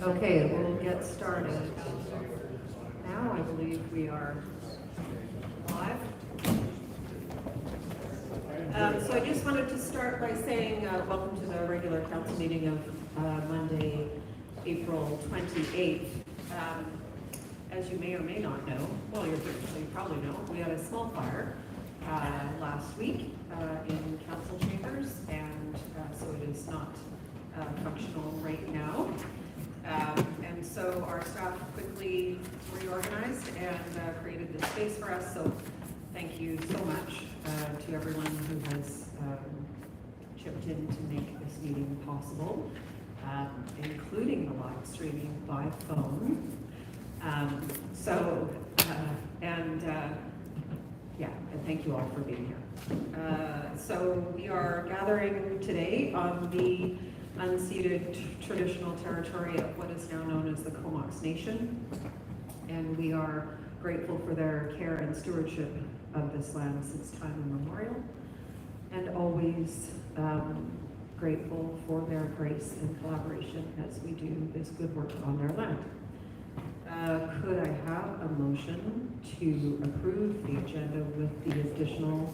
Okay, we'll get started. Now I believe we are live. So I just wanted to start by saying welcome to the regular council meeting of Monday, April 28th. As you may or may not know, well, you probably know, we had a small fire last week in council chambers, and so it is not functional right now. And so our staff quickly reorganized and created this space for us. So thank you so much to everyone who has chipped in to make this meeting possible, including the live streaming by phone. And thank you all for being here. So we are gathering today on the unceded traditional territory of what is now known as the Comox Nation, and we are grateful for their care and stewardship of this land since time immemorial, and always grateful for their grace and collaboration as we do this good work on their land. Could I have a motion to approve the agenda with the additional,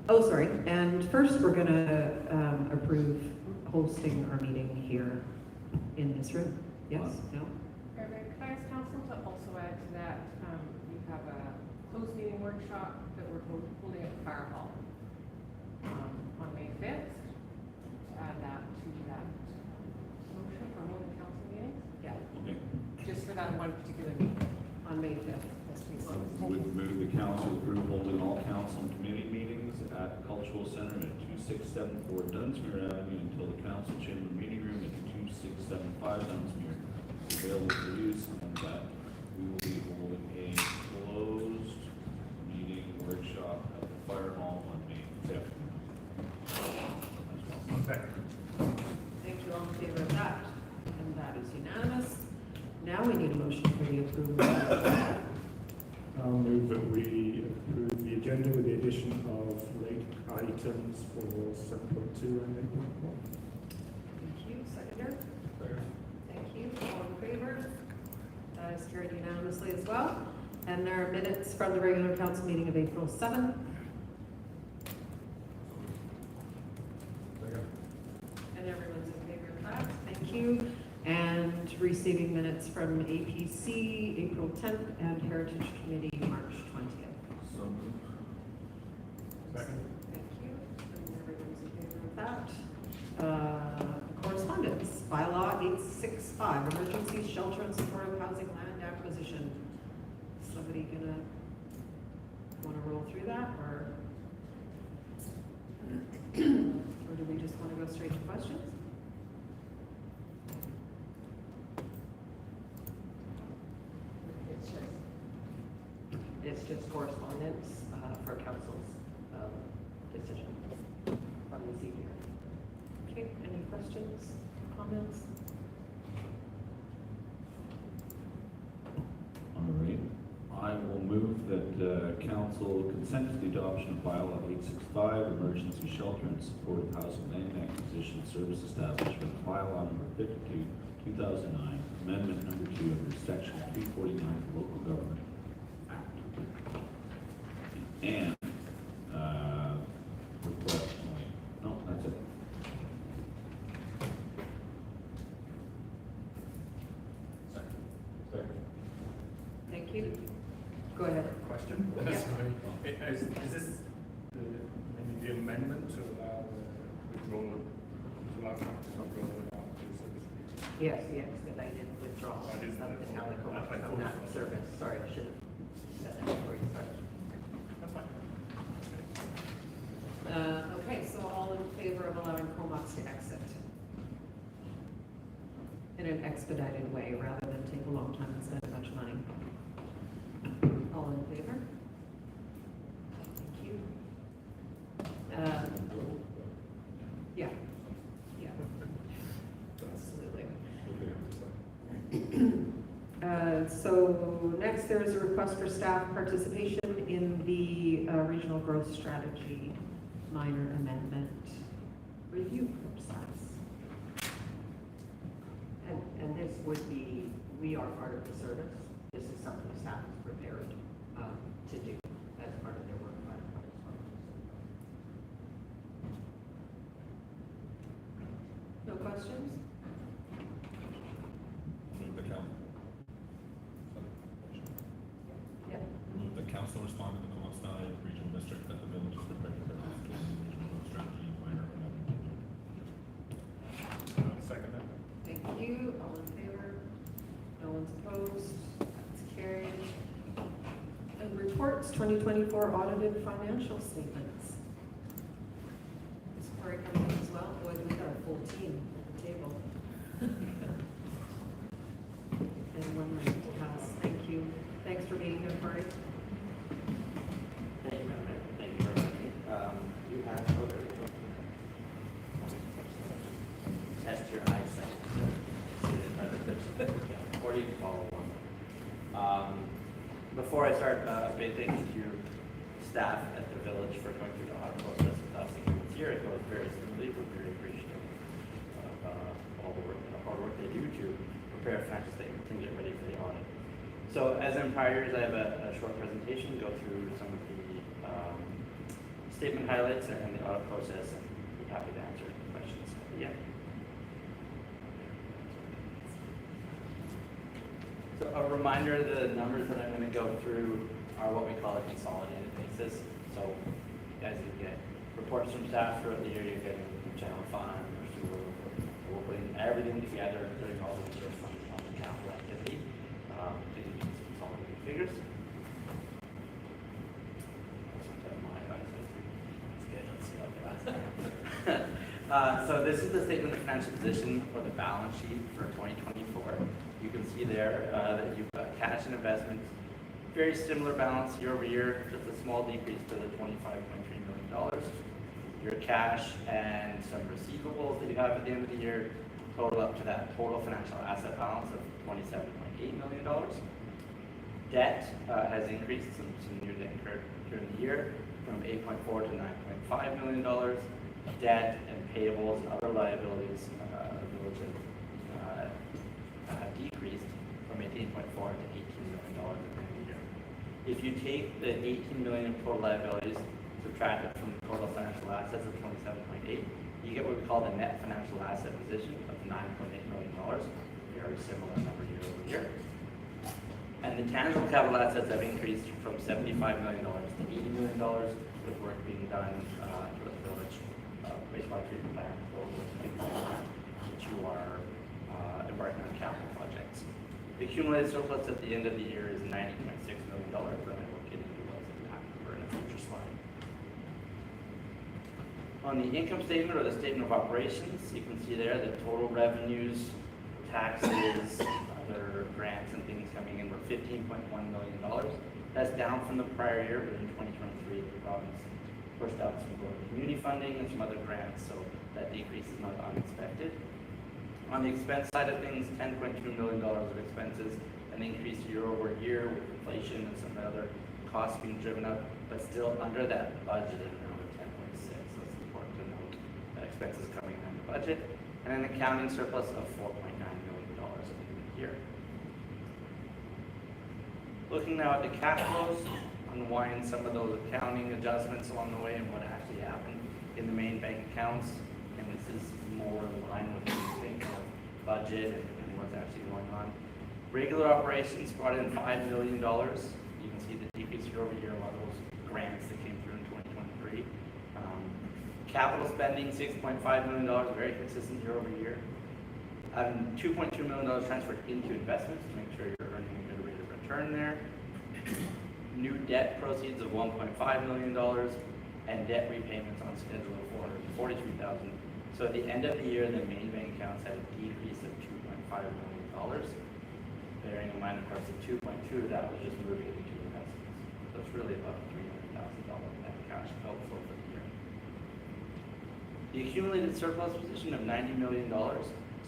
and first we're going to approve hosting our meeting here in this room. Yes? No? Could I ask council to also add to that, we have a closed meeting workshop that we're holding at the fire hall on May 5th. Add that to that motion for holding council meetings. Yeah. Okay. Just for that one particular meeting. On May 5th. Yes, please. Would move the council approve holding all council and committee meetings at Cultural Center at 2674 Dunsmuir Avenue until the council chamber meeting room at 2675 Dunsmuir is available for use, and that we will be holding a closed meeting workshop at the fire hall on May 5th. Thank you all in favor of that. And that is unanimous. Now we need a motion for the approval of the agenda. I'll move that we approve the agenda with the addition of late items for 7.2 and 8.1. Thank you. Seconder? Thank you. All in favor? That is carried unanimously as well. And there are minutes from the regular council meeting of April 7th. And everyone's in favor of that. Thank you. And receiving minutes from APC, April 10th, and Heritage Committee, March 20th. So moved. Second. Thank you. And everyone's in favor of that. Correspondence, bylaw 865, emergency shelter and supportive housing land acquisition. Somebody want to roll through that, or do we just want to go straight to questions? It's just correspondence for council's decision from this evening. Okay, any questions, comments? All right. I will move that council consent to the adoption of bylaw 865, emergency shelter and supportive housing land acquisition service establishment, bylaw number 52, 2009, amendment number 2 under section 349 of the local government act. And request, no, that's it. Second. Thank you. Go ahead. Question? Yeah. Is this the amendment to allow the withdrawal, to allow council to withdraw without the service? Yes, the expedited withdrawal That is of the town of Comox I from that thought- service. Sorry, I should have said that before you started. That's fine. Okay, so all in favor of allowing Comox to exit in an expedited way rather than take a long time and spend a bunch of money? All in favor? Thank you. Yeah. Yeah. Absolutely. So next there is a request for staff participation in the regional growth strategy minor amendment review process. And this would be, we are part of the service. This is something the staff is prepared to do as part of their work plan as well. No questions? Move the council. Yeah. Move the council respond to the Coast-Side Regional District that the village is prepared to participate in the regional growth strategy minor revenue. Second that. Thank you. All in favor? No one's opposed. That's carried. And reports, 2024 audited financial statements. Is Corey coming in as well? Boy, we've got a full team at the table. And one minute to pass. Thank you. Thanks for being here, Corey. Thank you, Madam Mayor. Thank you very much. You have, oh, there we go. Test your eyesight. Or you can follow along. Before I start, a big thank you to your staff at the village for going through the audit process with us this year. It goes very smoothly. We're very appreciative of all the work, the hard work they do to prepare financial statements and get ready for the audit. So as in prior years, I have a short presentation, go through some of the statement highlights and the audit process, and be happy to answer questions at the end. So a reminder, the numbers that I'm going to go through are what we call a consolidated basis. So as you get reports from staff throughout the year, you're getting general fund, or sewer, we're putting everything together, including all the reserve funds on the capital activity. These are just consolidated figures. So this is the statement of financial position for the balance sheet for 2024. You can see there that you've got cash and investments, very similar balance year over year, just a small decrease to the $25.3 million. Your cash and some receivables that you have at the end of the year total up to that total financial asset balance of $27.8 million. Debt has increased, some new debt incurred during the year, from $8.4 to $9.5 million. Debt and payables and other liabilities have decreased from $18.4 to $18 million at the end of the year. If you take the $18 million in total liabilities, subtract it from the total financial assets of $27.8, you get what we call the net financial asset position of $9.8 million. Very similar number year over year. And the tangible capital assets have increased from $75 million to $80 million with work being done for the village wastewater treatment plant, which you are embarking on capital projects. The accumulated surplus at the end of the year is $90.6 million, and I will get into what's impacted in a future slide. On the income statement or the statement of operations, you can see there that total revenues, taxes, other grants and things coming in were $15.1 million. That's down from the prior year, but in 2023, the province pushed out some community funding and some other grants, so that decrease is not unexpected. On the expense side of things, $10.2 million of expenses, an increase year over year with inflation and some other costs being driven up, but still under that budgeted amount of 10.6. So it's important to note that expenses coming in the budget, and an accounting surplus of $4.9 million at the end of the year. Looking now at the cash flows, unwind some of those accounting adjustments along the way and what actually happened in the main bank accounts. And this is more in line with what you think of budget and what's actually going on. Regular operations brought in $5 million. You can see the decrease year over year, a lot of those grants that came through in 2023. Capital spending, $6.5 million, very consistent year over year. $2.2 million transferred into investments to make sure you're earning a good rate of return there. New debt proceeds of $1.5 million and debt repayments on schedule of $443,000. So at the end of the year, the main bank accounts had a decrease of $2.5 million. Bearing in mind, of course, the 2.2 of that was just moving into investments. So it's really about $300,000 net cash outflow for the year. The accumulated surplus position of $90 million.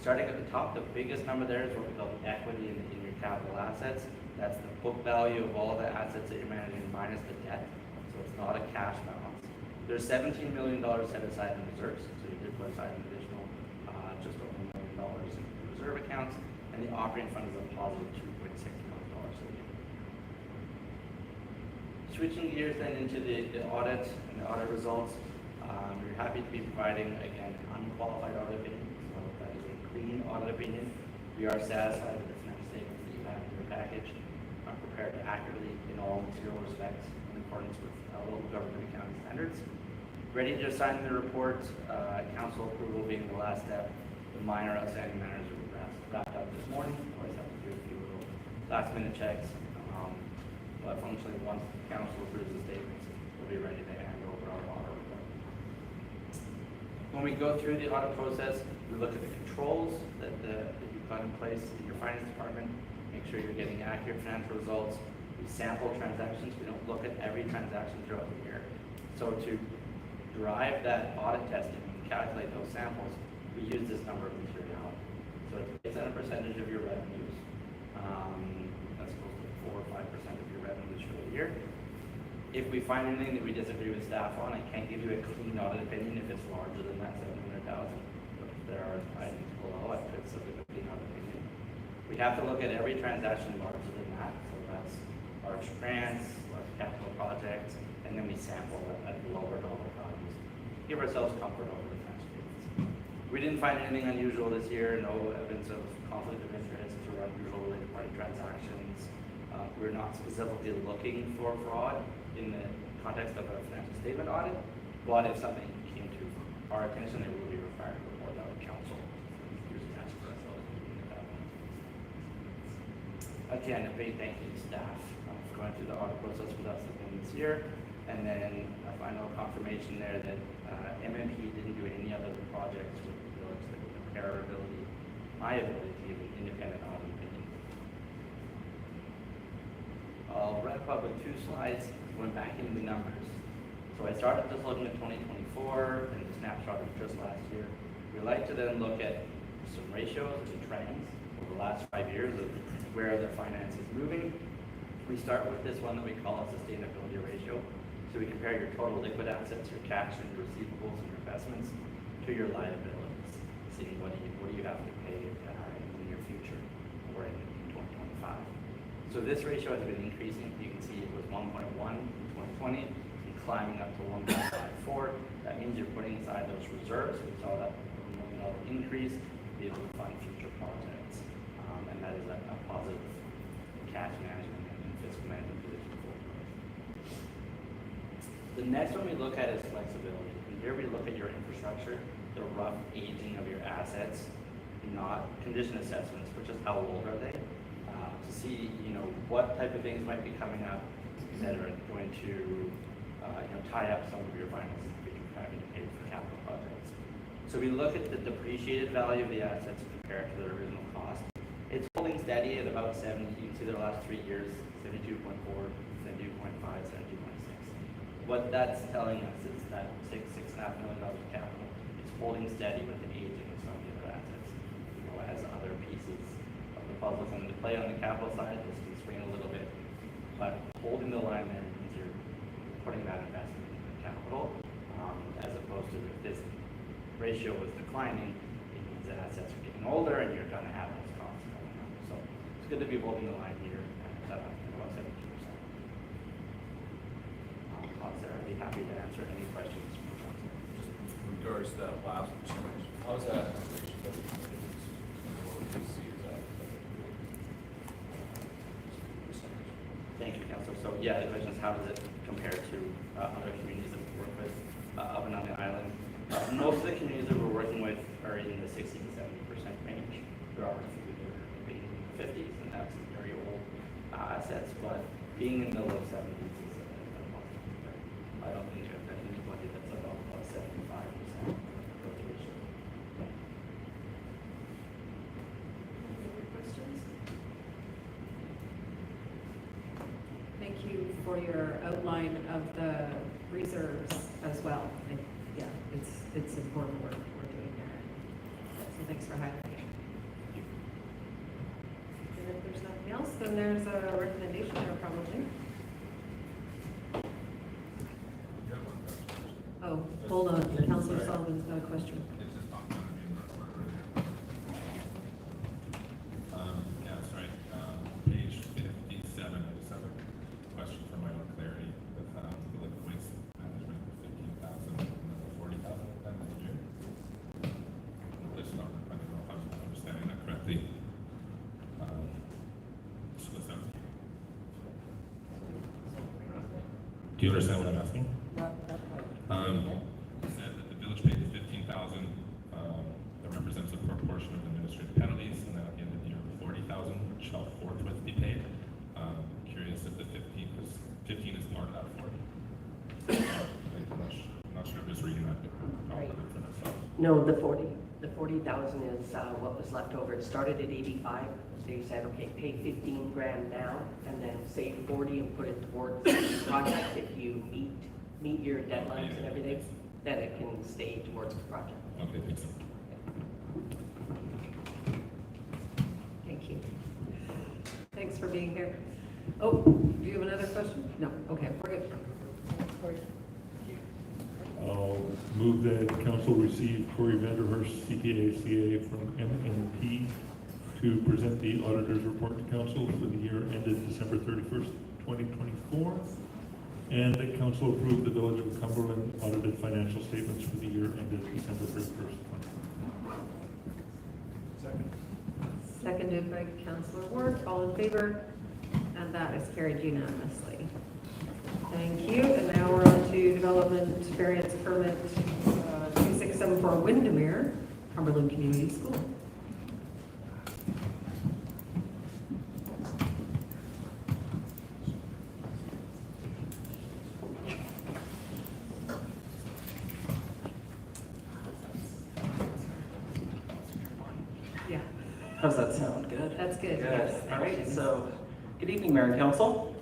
Starting at the top, the biggest number there is what we call the equity in your capital assets. That's the book value of all the assets that you're managing minus the debt. So it's not a cash balance. There's $17 million set aside in reserves. So you did put aside an additional just over $1 million in reserve accounts. and the operating fund is a positive $2.6 million a year. Switching gears then into the audit and the audit results, we're happy to be providing, again, unqualified audit opinion, so that is a clean audit opinion. We are satisfied with the financial statements that you have in your package, are prepared accurately in all material respects in accordance with local government accounting standards. Ready to sign the report, council approval being the last step. The minor outstanding matters are wrapped up this morning. Always have to do a few little last minute checks. But functionally, once council approves the statements, we'll be ready to hand over our audit report. When we go through the audit process, we look at the controls that you've got in place in your finance department, make sure you're getting accurate financial results. We sample transactions. We don't look at every transaction throughout the year. So to derive that audit testing and calculate those samples, we use this number of materiality. So it's based on a percentage of your revenues. That's close to 4 or 5% of your revenues for the year. If we find anything that we disagree with staff on, I can't give you a clean audit opinion if it's larger than that 700,000. But if there are items below, I could submit a clean audit opinion. We have to look at every transaction larger than that. So that's large grants, large capital projects, and then we sample at lower dollar values. Give ourselves comfort over the financial statements. We didn't find anything unusual this year, no evidence of conflict of interest or unusual related party transactions. We're not specifically looking for fraud in the context of a financial statement audit, but if something came to our attention, it will be required to report that to council. Here's an answer for ourselves. Again, a big thank you to staff for going through the audit process with us again this year. And then a final confirmation there that MMP didn't do any other projects with the village that would impair our ability, my ability to give an independent audit opinion. I'll wrap up with 2 slides going back into the numbers. So I started just looking at 2024 and the snapshot of just last year. We like to then look at some ratios and trends over the last 5 years of where the finance is moving. We start with this one that we call a sustainability ratio. So we compare your total liquid assets, your cash and your receivables and your investments to your liabilities, seeing what do you have to pay in the near future or in 2025. So this ratio has been increasing. You can see it was 1.1 in 2020 and climbing up to 1.54. That means you're putting aside those reserves. We saw that $1 million increase to be able to fund future projects. And that is a positive cash management and fiscal management position for you. The next one we look at is flexibility. And here we look at your infrastructure, the rough aging of your assets, not condition assessments, but just how old are they, to see what type of things might be coming up that are going to tie up some of your finances if you're having to pay for capital projects. So we look at the depreciated value of the assets compared to their original cost. It's holding steady at about 70. You can see the last 3 years, 72.4, 72.5, 72.6. What that's telling us is that $6.5 million of capital is holding steady with the aging of some of the other assets. As other pieces of the puzzle come into play on the capital side, this can swing a little bit. But holding the line there means you're putting that investment in the capital, as opposed to if this ratio was declining, it means that assets are getting older and you're going to have those costs coming up. So it's good to be holding the line here at about 72%. I'd be happy to answer any questions. Just in regards to that last percentage, how's that? Thank you, Councilor. So yeah, the question is how does it compare to other communities that we work with up and on the island? Most of the communities that we're working with are in the 60 to 70% range. There are a few that are in the 50s, and that's very old assets, but being in the low 70s is a positive. I don't think I've got anybody that's above 75% growth ratio. Any other questions? Thank you for your outline of the reserves as well. Yeah, it's important work we're doing there. So thanks for highlighting. And if there's nothing else, then there's a recommendation there probably. Oh, hold on, Councilor Sullivan's got a question. It's just not going to be in the report. understand what I'm asking? Said that the village paid $15,000, that represents a proportion of administrative penalties, and then at the end of the year, $40,000 shall forthwith be paid. Curious if the 15 is part of that 40. I'm not sure if just reading that. Right. For myself. No, the 40,000 is what was left over. It started at 85. They said, okay, pay 15 grand now and then save 40 and put it towards the project. If you meet your deadlines and everything, then it can stay towards the project. Okay, thanks. Thank you. Thanks for being here. Oh, do you have another question? No, okay, we're good. I'll move that council receive Corey Vanderhurst, CPA, CA from MNP to present the auditor's report to council for the year ended December 31st, 2024, and that council approve the Village of Cumberland audited financial statements for the year ended December 31st, 2024. Second. Seconded by Councillor Ward, all in favor? And that is carried unanimously. Thank you, and now we're on to development variance permit 2674 Windermere, Cumberland Community School. Yeah, How's that sound? Good? that's good. Good. Yes, All right, thank you. so, good evening, Mayor and Council.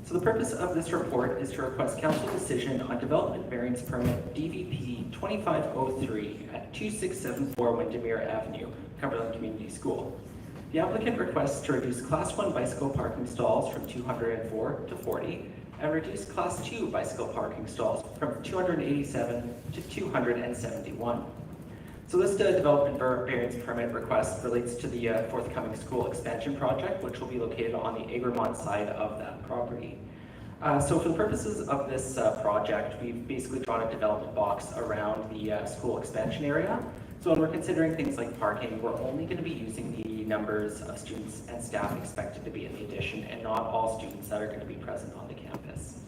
So the purpose of this report is to request council decision on development variance permit DVP 2503 at 2674 Windermere Avenue, Cumberland Community School. The applicant requests to reduce Class 1 bicycle parking stalls from 204 to 40 and reduce Class 2 bicycle parking stalls from 287 to 271. So this development variance permit request relates to the forthcoming school expansion project, which will be located on the Egremont side of that property. So for the purposes of this project, we've basically drawn a development box around the school expansion area. So when we're considering things like parking, we're only going to be using the numbers of students and staff expected to be in the addition, and not all students that are going to be present on the campus.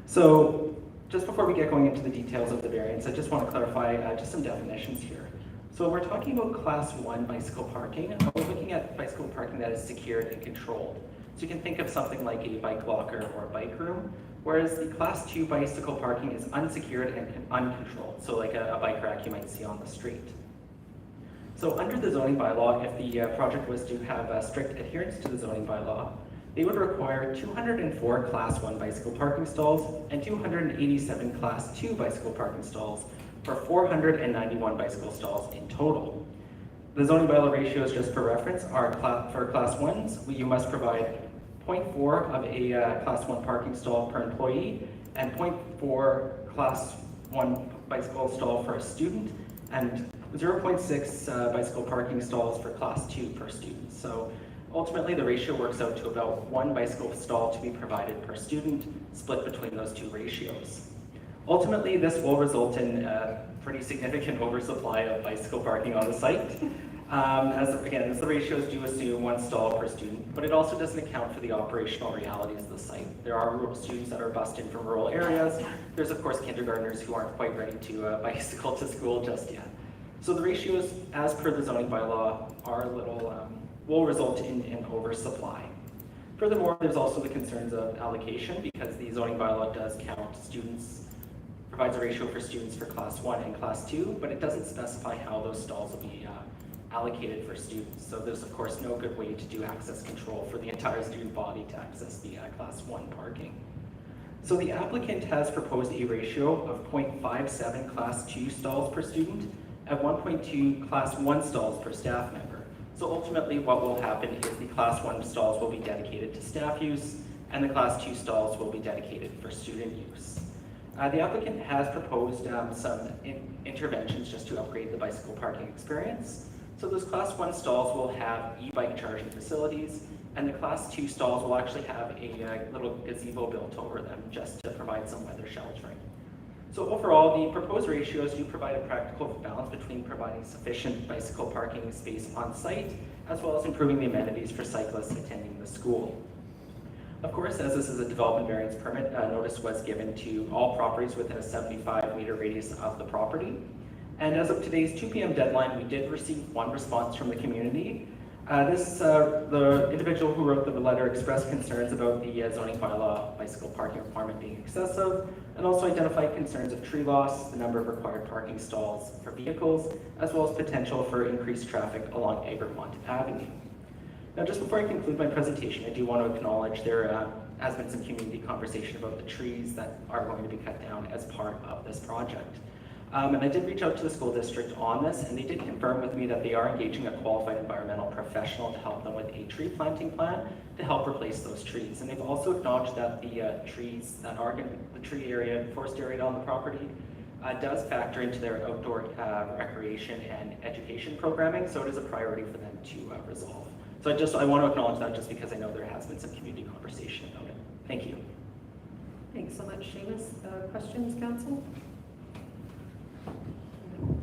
So just before we get going into the details of the variance, I just want to clarify just some definitions here. So when we're talking about Class 1 bicycle parking, we're looking at bicycle parking that is secured and controlled. So you can think of something like a bike locker or a bike room, whereas the Class 2 bicycle parking is unsecured and uncontrolled, so like a bike rack you might see on the street. So under the zoning bylaw, if the project was to have strict adherence to the zoning bylaw, they would require 204 Class 1 bicycle parking stalls and 287 Class 2 bicycle parking stalls for 491 bicycle stalls in total. The zoning bylaw ratios, just for reference, are for Class 1s, you must provide 0.4 of a Class 1 parking stall per employee and 0.4 Class 1 bicycle stall for a student and 0.6 bicycle parking stalls for Class 2 per student. So ultimately, the ratio works out to about 1 bicycle stall to be provided per student, split between those two ratios. Ultimately, this will result in a pretty significant oversupply of bicycle parking on the site. As the ratios do assume 1 stall per student, but it also doesn't account for the operational realities of the site. There are rural students that are bused in from rural areas. There's of course kindergartners who aren't quite ready to bicycle to school just yet. So the ratios, as per the zoning bylaw, are will result in an oversupply. Furthermore, there's also the concerns of allocation, because the zoning bylaw does count students, provides a ratio for students for Class 1 and Class 2, but it doesn't specify how those stalls will be allocated for students. So there's of course no good way to do access control for the entire student body to access the Class 1 parking. So the applicant has proposed a ratio of 0.57 Class 2 stalls per student and 1.2 Class 1 stalls per staff member. So ultimately what will happen is the Class 1 stalls will be dedicated to staff use and the Class 2 stalls will be dedicated for student use. The applicant has proposed some interventions just to upgrade the bicycle parking experience. So those Class 1 stalls will have e-bike charging facilities, and the Class 2 stalls will actually have a little gazebo built over them just to provide some weather sheltering. So overall, the proposed ratios do provide a practical balance between providing sufficient bicycle parking space on site, as well as improving the amenities for cyclists attending the school. Of course, as this is a development variance permit, notice was given to all properties within a 75-meter radius of the property. And as of today's 2 p.m. deadline, we did receive one response from the community. The individual who wrote the letter expressed concerns about the zoning bylaw bicycle parking requirement being excessive, and also identified concerns of tree loss, the number of required parking stalls for vehicles, as well as potential for increased traffic along Egremont Avenue. Now, just before I conclude my presentation, I do want to acknowledge there has been some community conversation about the trees that are going to be cut down as part of this project. And I did reach out to the school district on this, and they did confirm with me that they are engaging a qualified environmental professional to help them with a tree planting plan to help replace those trees. And they've also acknowledged that the trees that are going to, the tree area, forest area on the property, does factor into their outdoor recreation and education programming, so it is a priority for them to resolve. So I want to acknowledge that just because I know there has been some community conversation about it. Thank you. Thanks so much, Seamus. Questions, council?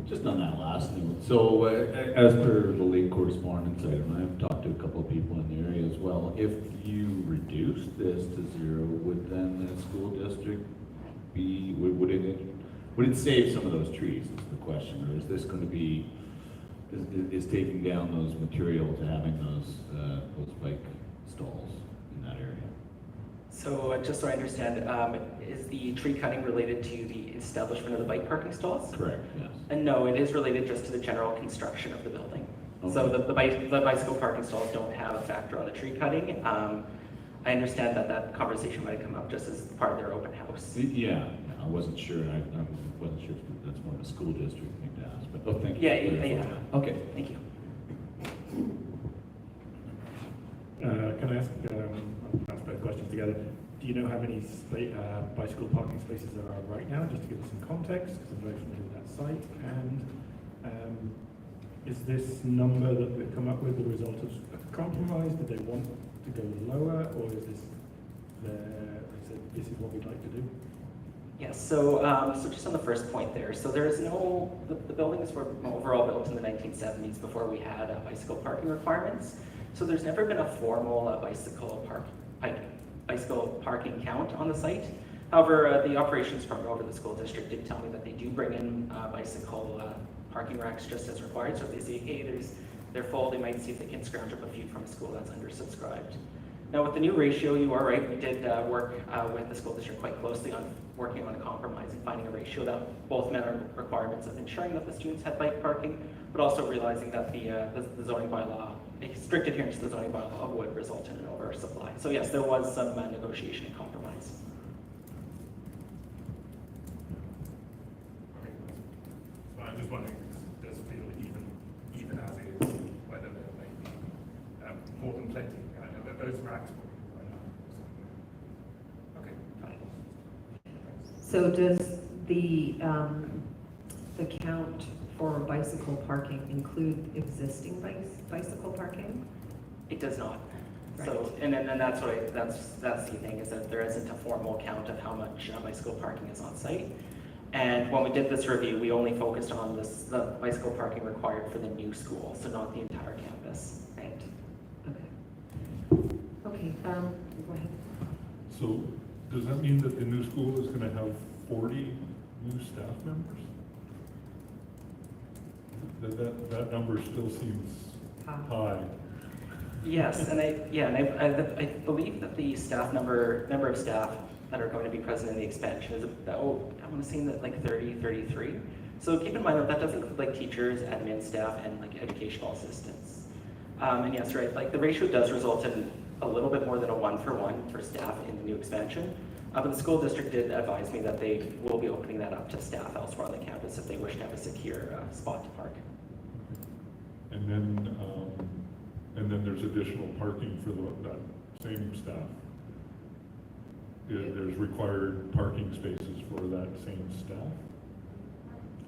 Just on that last note, so as per the late correspondence item, I've talked to a couple of people in the area as well. If you reduce this to 0, would then the school district be, would it save some of those trees is the question, or is this going to be, is taking down those materials to having those bike stalls in that area? So just so I understand, is the tree cutting related to the establishment of the bike parking stalls? Correct, yes. And no, it is related just to the general construction of the building. Okay. So the bicycle parking stalls don't have a factor on the tree cutting. I understand that conversation might have come up just as part of their open house. Yeah, I wasn't sure. I wasn't sure if that's more of a school district thing to ask, but thank you. Yeah. Okay. Thank you. Can I ask both questions together? Do you know how many bicycle parking spaces there are right now, just to give us some context, because I'm very familiar with that site? And is this number that we've come up with the result of a compromise? Did they want to go lower, or is this they said this is what we'd like to do? Yes, so just on the first point there, so there is no, the buildings were overall built in the 1970s before we had bicycle parking requirements. So there's never been a formal bicycle parking count on the site. However, the operations firm over the school district did tell me that they do bring in bicycle parking racks just as required. So if they say, hey, they're full, they might see if they can scrounge up a few from a school that's undersubscribed. Now with the new ratio, you are right, we did work with the school district quite closely on working on a compromise and finding a ratio that both met our requirements of ensuring that the students had bike parking, but also realizing that the zoning bylaw, a strict adherence to the zoning bylaw would result in an oversupply. So yes, there was some negotiation and compromise. Okay. So I'm just wondering, does it feel even as is, whether there may be more than plenty? Those racks will be right now. Okay. So does the count for bicycle parking include existing bicycle parking? It does not. Right. So, and that's the thing, is that there isn't a formal count of how much bicycle parking is on site. And when we did this review, we only focused on the bicycle parking required for the new school, so not the entire campus. Right. Okay, go ahead. So does that mean that the new school is going to have 40 new staff members? That number still seems high. Yes, and I believe that the number of staff that are going to be present in the expansion is I want to say that like 33. So keep in mind that does include like teachers, admin staff, and like educational assistants. And yes, right, like the ratio does result in a little bit more than a 1-for-1 for staff in the new expansion. But the school district did advise me that they will be opening that up to staff elsewhere on the campus if they wish to have a secure spot to park. And then there's additional parking for that same staff. There's required parking spaces for that same staff?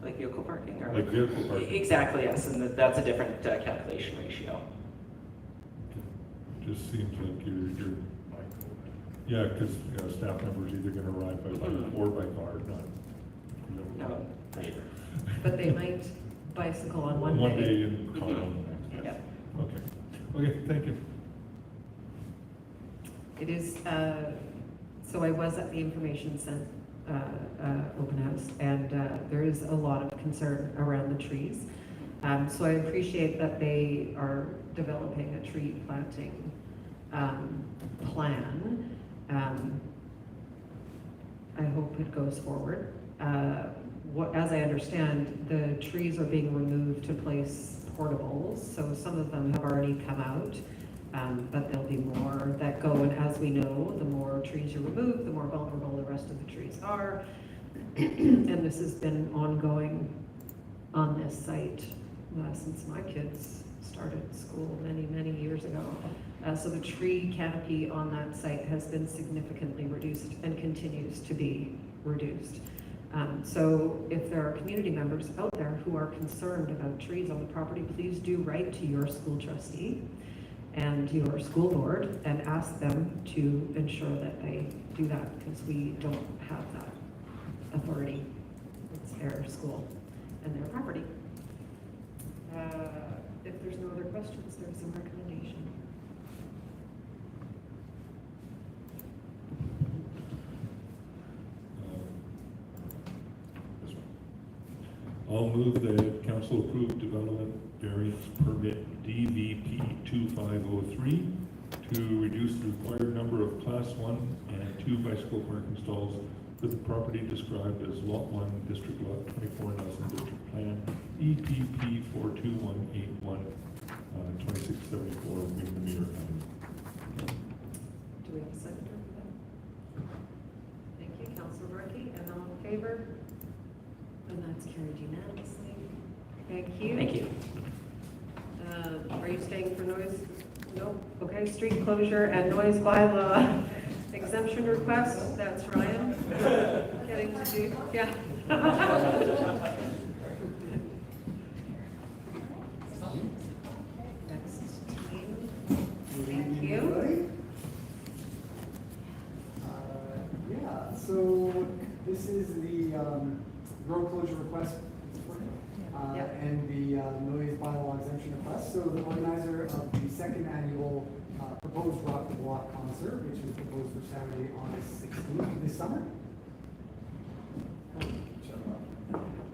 Like vehicle parking? Or Like vehicle parking? Exactly, yes, and that's a different calculation ratio. Just seems like you're yeah, because staff members either going to arrive by bike or by car, not. No, for sure. But they might bicycle on one One day. day and car on the next. Yeah. Okay, thank you. It is, so I was at the information center, open house, and there is a lot of concern around the trees. So I appreciate that they are developing a tree planting plan. I hope it goes forward. As I understand, the trees are being removed to place portables, so some of them have already come out, but there'll be more that go, and as we know, the more trees you remove, the more vulnerable the rest of the trees are. And this has been ongoing on this site since my kids started school many, many years ago. So the tree canopy on that site has been significantly reduced and continues to be reduced. So if there are community members out there who are concerned about trees on the property, please do write to your school trustee and your school board and ask them to ensure that they do that, because we don't have that authority. It's their school and their property. If there's no other questions, there's some recommendation. This one. I'll move that council approve development variance permit DVP 2503 to reduce the required number of Class 1 and 2 bicycle parking stalls for the property described as Lot 1, District Lot 24, Nelson District Plan, EPP 42181, 2674 Windermere Avenue. Do we have a second for that? Thank you, Councilor Markey, and all in favor? And that's carried unanimously. Thank you. Thank you. Are you staying for noise? No? Okay, street closure and noise bylaw exemption request, that's Ryan getting to do, yeah. Next team. Thank you. Yeah, so this is the road closure request Yep. and the noise bylaw exemption request. So the organizer of the second annual proposed Rock the Block concert, which is proposed for Saturday, August 16th this summer.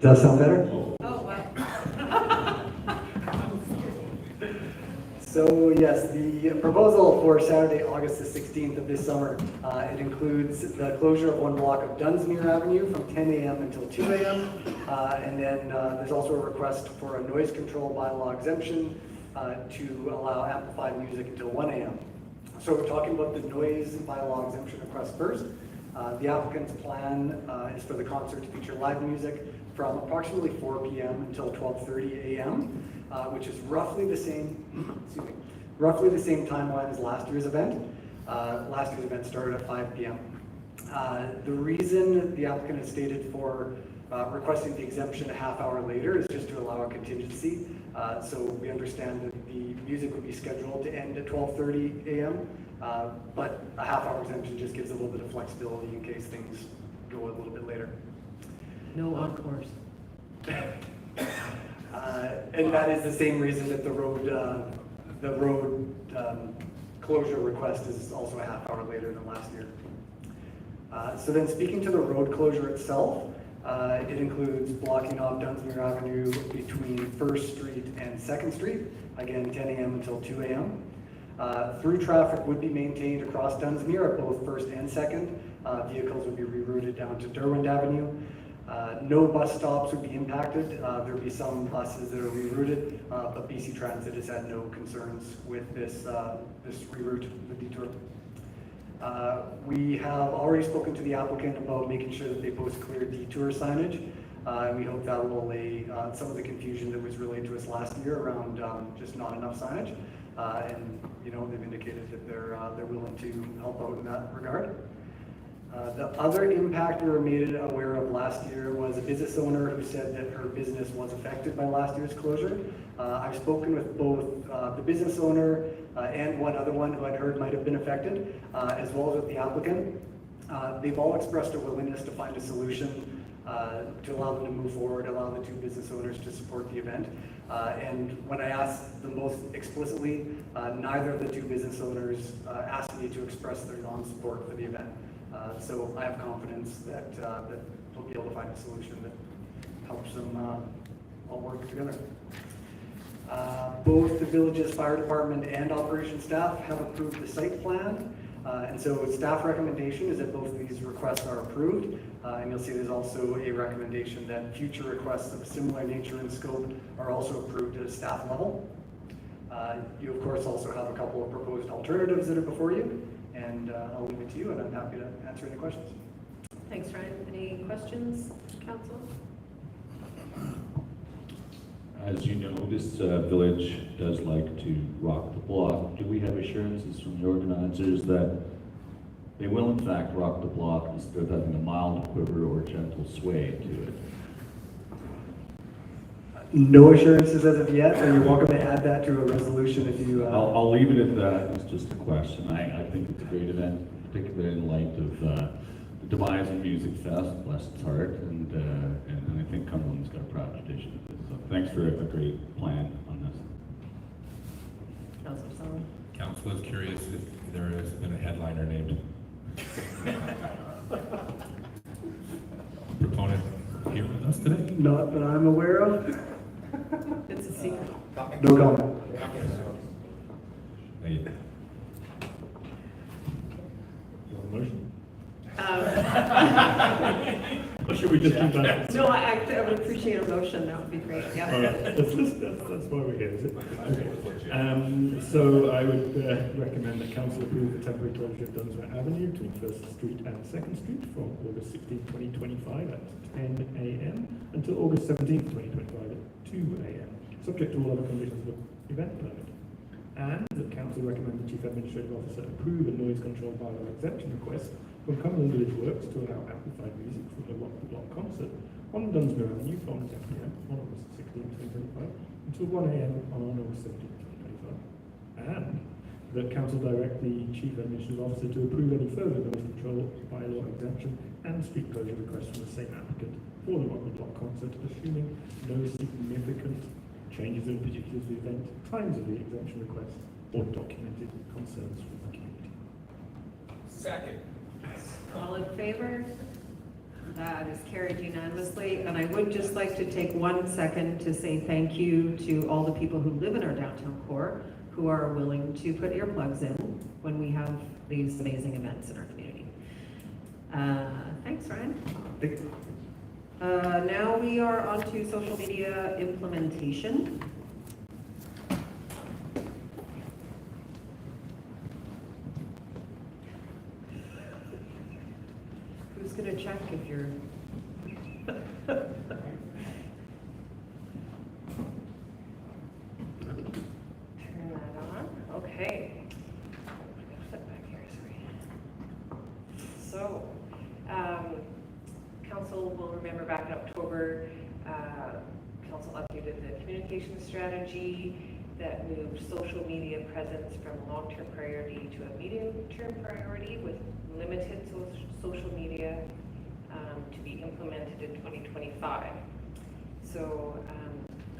Does that sound better? Oh, wow. So yes, the proposal for Saturday, August the 16th of this summer, it includes the closure of one block of Dunsmuir Avenue from 10 a.m. until 2 a.m. And then there's also a request for a noise control bylaw exemption to allow amplified music until 1 a.m. So we're talking about the noise bylaw exemption request first. The applicant's plan is for the concert to feature live music from approximately 4 p.m. until 12:30 a.m., which is roughly the same, roughly the same timeline as last year's event. Last year's event started at 5 p.m. The reason the applicant has stated for requesting the exemption a half hour later is just to allow a contingency. So we understand that the music would be scheduled to end at 12:30 a.m., but a half hour exemption just gives a little bit of flexibility in case things go a little bit later. No encores. And that is the same reason that the road closure request is also a half hour later than last year. So then speaking to the road closure itself, it includes blocking off Dunsmuir Avenue between 1st Street and 2nd Street, again 10 a.m. until 2 a.m. Through traffic would be maintained across Dunsmuir at both 1st and 2nd. Vehicles would be rerouted down to Derwent Avenue. No bus stops would be impacted. There would be some buses that are rerouted, but BC Transit has had no concerns with this reroute, the detour. We have already spoken to the applicant about making sure that they post clear detour signage, and we hope that will allay some of the confusion that was relayed to us last year around just not enough signage. And you know, they've indicated that they're willing to help out in that regard. The other impact we were made aware of last year was a business owner who said that her business was affected by last year's closure. I've spoken with both the business owner and one other one who I'd heard might have been affected, as well as with the applicant. They've all expressed a willingness to find a solution to allow them to move forward, allow the two business owners to support the event. And when I asked them both explicitly, neither of the two business owners asked me to express their non-support for the event. So I have confidence that they'll be able to find a solution that helps them all work together. Both the village's fire department and operations staff have approved the site plan. And so staff recommendation is that both of these requests are approved. And you'll see there's also a recommendation that future requests of similar nature and scope are also approved at a staff level. You of course also have a couple of proposed alternatives that are before you, and I'll leave it to you, and I'm happy to answer any questions. Thanks, Ryan. Any questions, council? As you know, this village does like to rock the block. Do we have assurances from the organizers that they will in fact rock the block instead of having a mild quiver or gentle sway to it? No assurances as of yet, and you're welcome to add that to a resolution if you... I'll leave it at that. It's just a question. I think it's a great event, particularly in light of the demise of Music Fest, bless its heart, and I think Cumberland's got a proud tradition of it. So thanks for a great plan on this. Councilor Sullivan? Council is curious if there has been a headliner named. Proponent here with us today? Not that I'm aware of. It's a secret. No comment. Hey, You want a motion? Or should we just do that? No, I would appreciate a motion. That would be great. All Yeah. right, that's why we're here, is it? Okay. So I would recommend that council approve the temporary closure of Dunsmuir Avenue between 1st Street and 2nd Street from August 16, 2025 at 10 a.m. until August 17, 2025 at 2 a.m. subject to all other conditions of the event permit. And that council recommend the Chief Administrative Officer approve a noise control bylaw exemption request from Cumberland Village Works to allow amplified music from the Rock the Block concert on Dunsmuir Avenue from 10 p.m. on August 16, 2025 until 1 a.m. on August 17, 2025. And that council direct the Chief Administrative Officer to approve any further noise control bylaw exemption and street closure requests from the same applicant for the Rock the Block concert, assuming no significant changes in particulars of the event, times of the exemption request, or documented concerns from the community. Second. All in favor? That is carried unanimously. And I would just like to take 1 second to say thank you to all the people who live in our downtown core who are willing to put earplugs in when we have these amazing events in our community. Thanks, Ryan. Thank you. Now we are on to social media implementation. Who's gonna check if you're... Turn that on. Okay. Flip back here, sorry. So, council will remember back in October, council updated the communication strategy that moved social media presence from long-term priority to a medium-term priority with limited social media to be implemented in 2025. So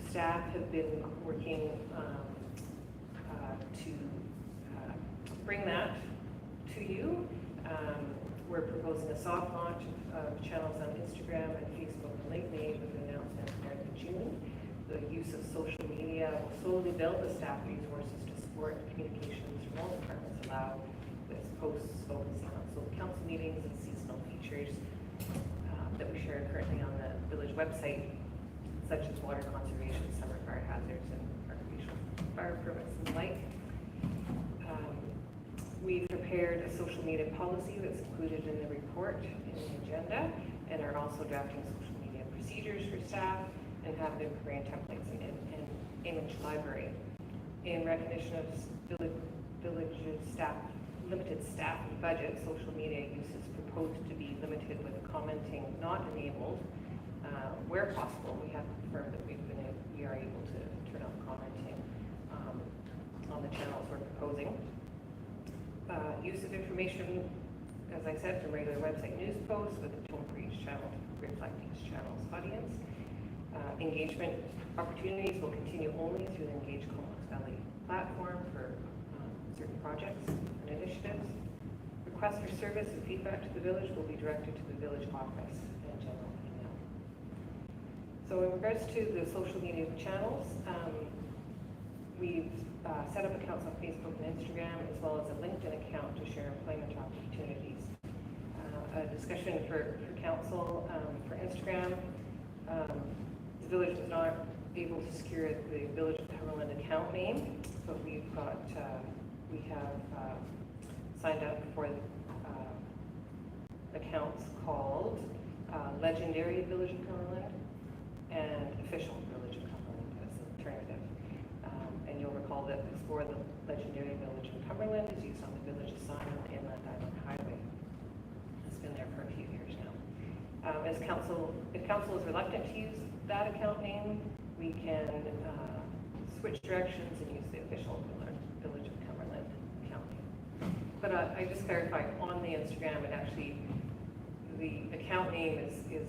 staff have been working to bring that to you. We're proposing a soft launch of channels on Instagram and Facebook in late May with an announcement in early June. The use of social media will slowly build the staff resources to support communications from all departments allowed with posts focusing on council meetings and seasonal features that we share currently on the village website, such as water conservation, summer fire hazards, and recreational fire permits and the like. We've prepared a social media policy that's included in the report in the agenda, and are also drafting social media procedures for staff and have them create templates in image library. In recognition of village's staff, limited staff and budget, social media use is proposed to be limited with commenting not enabled. Where possible, we have confirmed that we are able to turn on commenting on the channels we're proposing. Use of information, as I said, from regular website news posts with a tone for each channel to reflect each channel's audience. Engagement opportunities will continue only through the Engage Comox Valley platform for certain projects and initiatives. Requests for service and feedback to the village will be directed to the village office and general email. So in regards to the social media channels, we've set up accounts on Facebook and Instagram, as well as a LinkedIn account to share employment opportunities. A discussion for council for Instagram. The village was not able to secure the Village of Cumberland account name, but we have signed up for accounts called Legendary Village of Cumberland and Official Village of Cumberland as an alternative. And you'll recall that before the Legendary Village of Cumberland is used on the village's sign on the Inland Island Highway. It's been there for a few years now. If council is reluctant to use that account name, we can switch directions and use the official Village of Cumberland account name. But I just clarified on the Instagram, and actually the account name is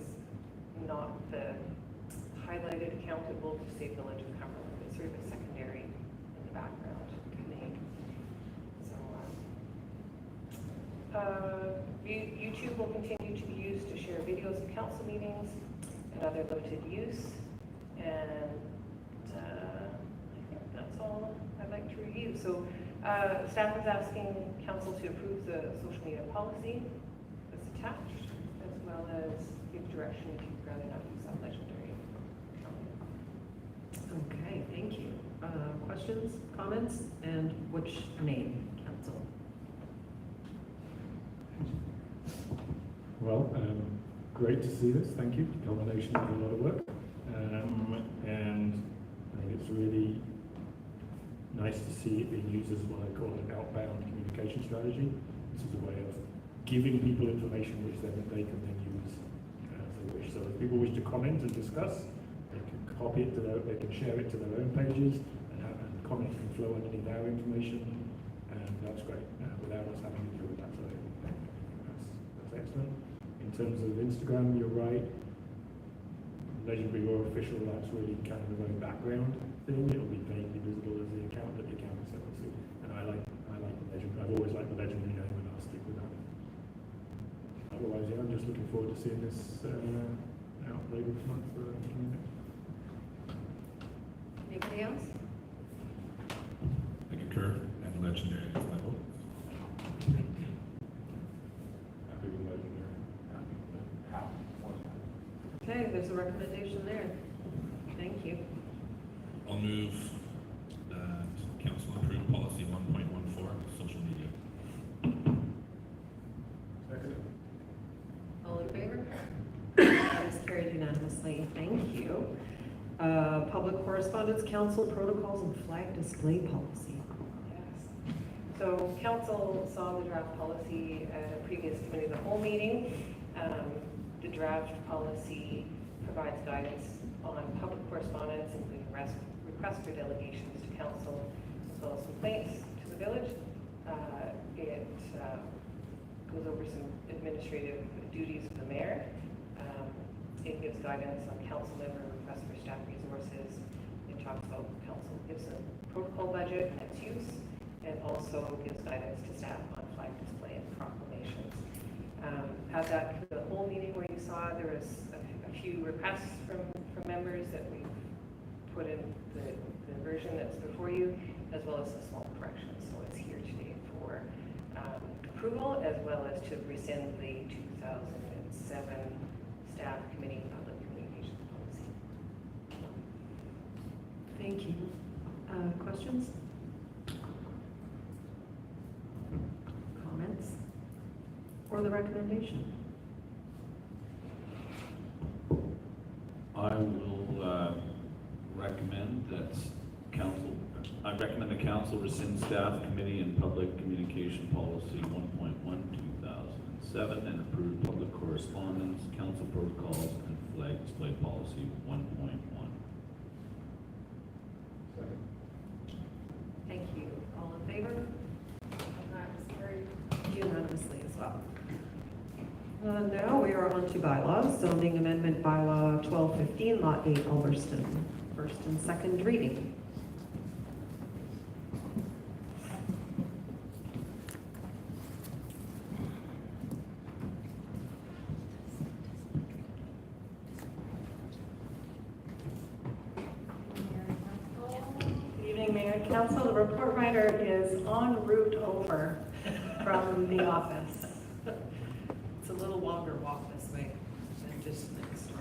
not the highlighted account. It will just say Village of Cumberland. It's sort of a secondary in the background name. So YouTube will continue to be used to share videos of council meetings and other limited use. And I think that's all I'd like to review. So staff is asking council to approve the social media policy that's attached, as well as give direction if you'd rather not use that legendary account. Okay, thank you. Questions, comments, and which name, council? Well, great to see this, thank you. Culmination of a lot of work. And I think it's really nice to see it being used as what I call an outbound communication strategy. This is a way of giving people information which they can then use as they wish. So if people wish to comment and discuss, they can copy it they can share it to their own pages, and comment can flow underneath our information, and that's great, without us having to do with that. So that's excellent. In terms of Instagram, you're right. Legendary or official, that's really kind of a very background thing. It'll be vaguely visible as the account that the account is set up to. And I like the legend. I've always liked the legendary name, and I'll stick with that. Otherwise, yeah, I'm just looking forward to seeing this out later this month for the community. Anybody else? I concur, and legendary is my vote. Happy with legendary. Okay, there's a recommendation there. Thank you. I'll move that council approve policy 1.14, social media. Second. All in favor? That is carried unanimously. Thank you. Public Correspondence Council Protocols and Flag Display Policy. Yes. So council saw the draft policy at a previous committee of the whole meeting. The draft policy provides guidance on public correspondence, including requests for delegations to council, as well as complaints to the village. It goes over some administrative duties of the mayor. It gives guidance on council member requests for staff resources. It talks about council gives a protocol budget and its use, and also gives guidance to staff on flag display and proclamations. At the whole meeting where you saw, there was a few requests from members that we put in the version that's before you, as well as a small correction. So it's here today for approval, as well as to rescind the 2007 Staff Committee Public Communications Policy. Thank you. Questions? Comments? Or the recommendation? I will recommend that I recommend the council rescind staff committee and public communication policy 1.1/2007 and approve public correspondence, council protocols, and flag display policy 1.1. Thank you. All in favor? That is carried unanimously as well. Now we are on to bylaws, zoning amendment bylaw 1215, lot 8, Ulverston. First and second reading. Good evening, Mayor and Council. The report writer is en route over from the office. It's a little longer walk this way than just next door.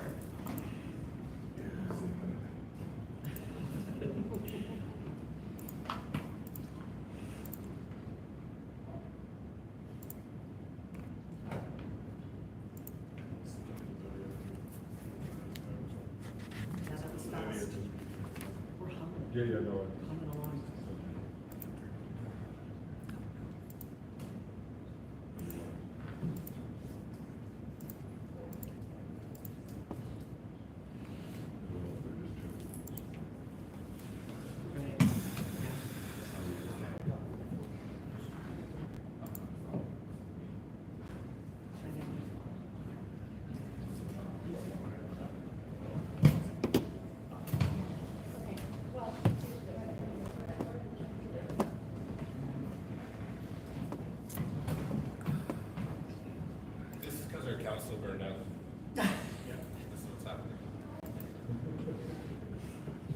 Yeah, that was fast. We're humming. Yeah, no. Humming along. Right. Yeah. I know. This is because our council burned out. Yeah. This is what's happening.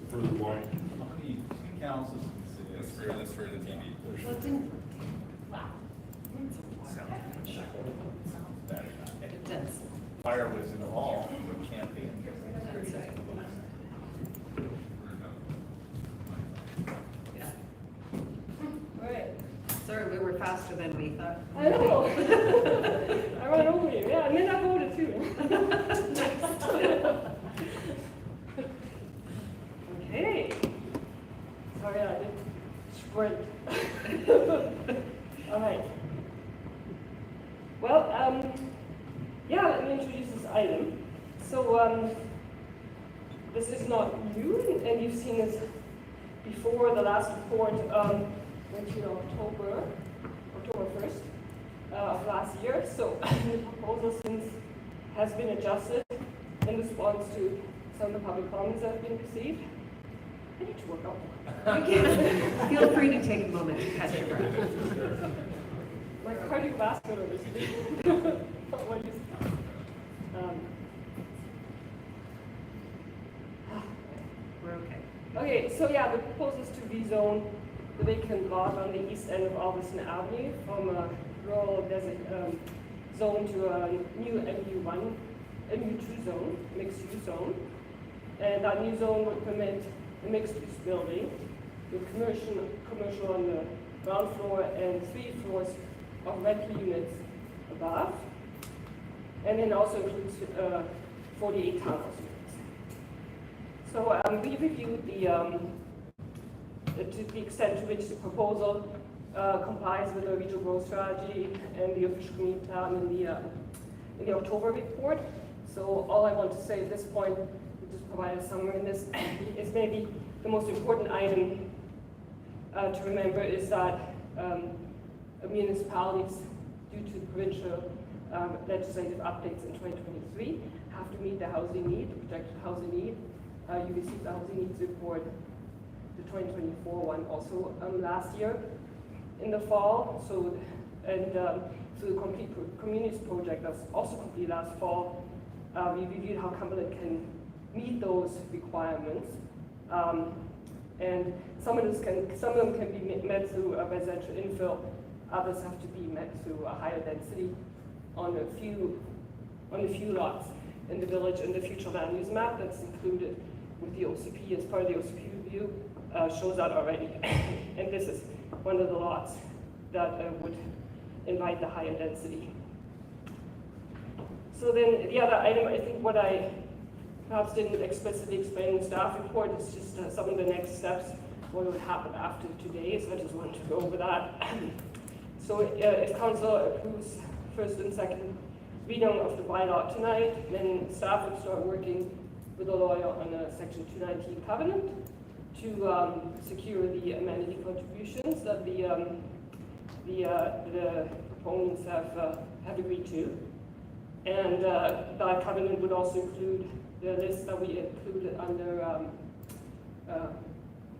For the wine. How many councils? That's for the TV. Well, it didn't. It does. Fire was in the hall for camping. That's right. Yeah. All right. Sorry, we were faster than we thought. I know. I ran over you. Yeah, and then I voted too. Okay. Sorry, I did sprint. All right. Well, yeah, let me introduce this item. So, this is not new, and you've seen this before. The last report went to October 1st of last year. So, the proposal since has been adjusted in response to some of the public comments that have been received. I need to work out more. Feel free to take a moment to catch your breath. My cardiovascular is We're okay. Okay, so yeah, the proposal is to rezone the vacant lot on the east end of Alverson Avenue from a rural zone to a new MU2 zone, mixed-use zone. And that new zone would permit a mixed-use building with commercial on the ground floor and 3 floors of rental units above. And then also includes 48 townhouse units. So we reviewed to the extent to which the proposal complies with the regional growth strategy and the official community plan in the October report. So all I want to say at this point, we just provide a summary in this, is maybe the most important item to remember is that municipalities, due to the provincial legislative updates in 2023, have to meet the housing need, the projected housing need. You received the housing needs report, the 2024 one, also last year in the fall. So, and through the Complete Communities project that's also complete last fall, we reviewed how Cumberland can meet those requirements. And some of them can be met through a residential infill. Others have to be met through a higher density on a few lots in the village. And the future land use map that's included with the OCP as part of the OCP review shows that already. And this is one of the lots that would invite the higher density. So then the other item, I think what I perhaps didn't explicitly explain in the staff report is just some of the next steps, what would happen after today, so I just wanted to go over that. So if council approves first and second reading of the bylaw tonight, then staff would start working with a lawyer on a section 219 covenant to secure the amenity contributions that the proponents have agreed to. And that covenant would also include the list that we included under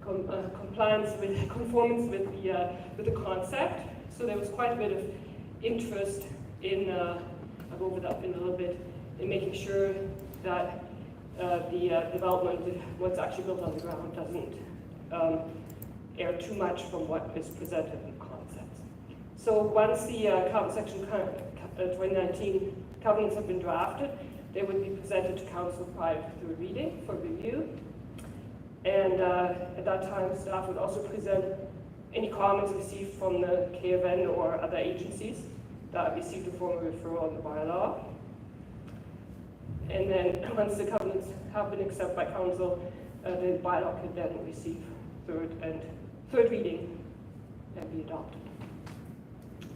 conformance with the concept. So there was quite a bit of interest in, I'll go over that in a little bit, in making sure that the development, what's actually built on the ground, doesn't err too much from what is presented in the concepts. So once the section 2019 covenants have been drafted, they would be presented to council prior to the reading for review. And at that time, staff would also present any comments received from the KFN or other agencies that received a formal referral on the bylaw. And then once the covenants have been accepted by council, the bylaw could then receive third reading and be adopted.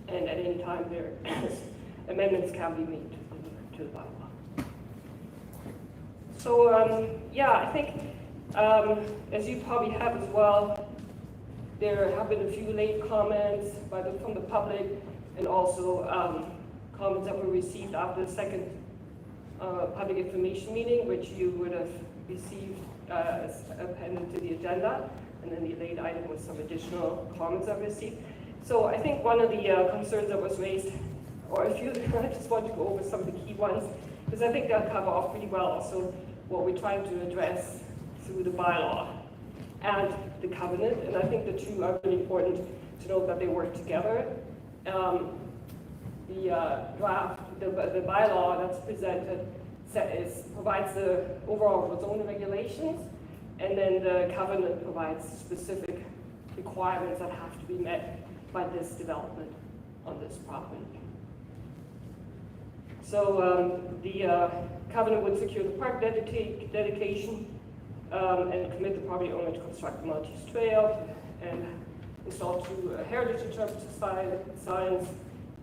And at any time, there amendments can be made to the bylaw. So yeah, I think as you probably have as well, there have been a few late comments from the public, and also comments that were received after the second public information meeting, which you would have received as appended to the agenda, and then the late item with some additional comments I've received. So I think one of the concerns that was raised, or a few, I just want to go over some of the key ones, because I think they'll cover off pretty well. So what we're trying to address through the bylaw and the covenant, and I think the two are really important to note that they work together. The draft, the bylaw that's presented provides the overall zoning regulations, and then the covenant provides specific requirements that have to be met by this development on this property. So the covenant would secure the park dedication and commit the property owner to construct the Maltese Trail and install 2 heritage interpretive signs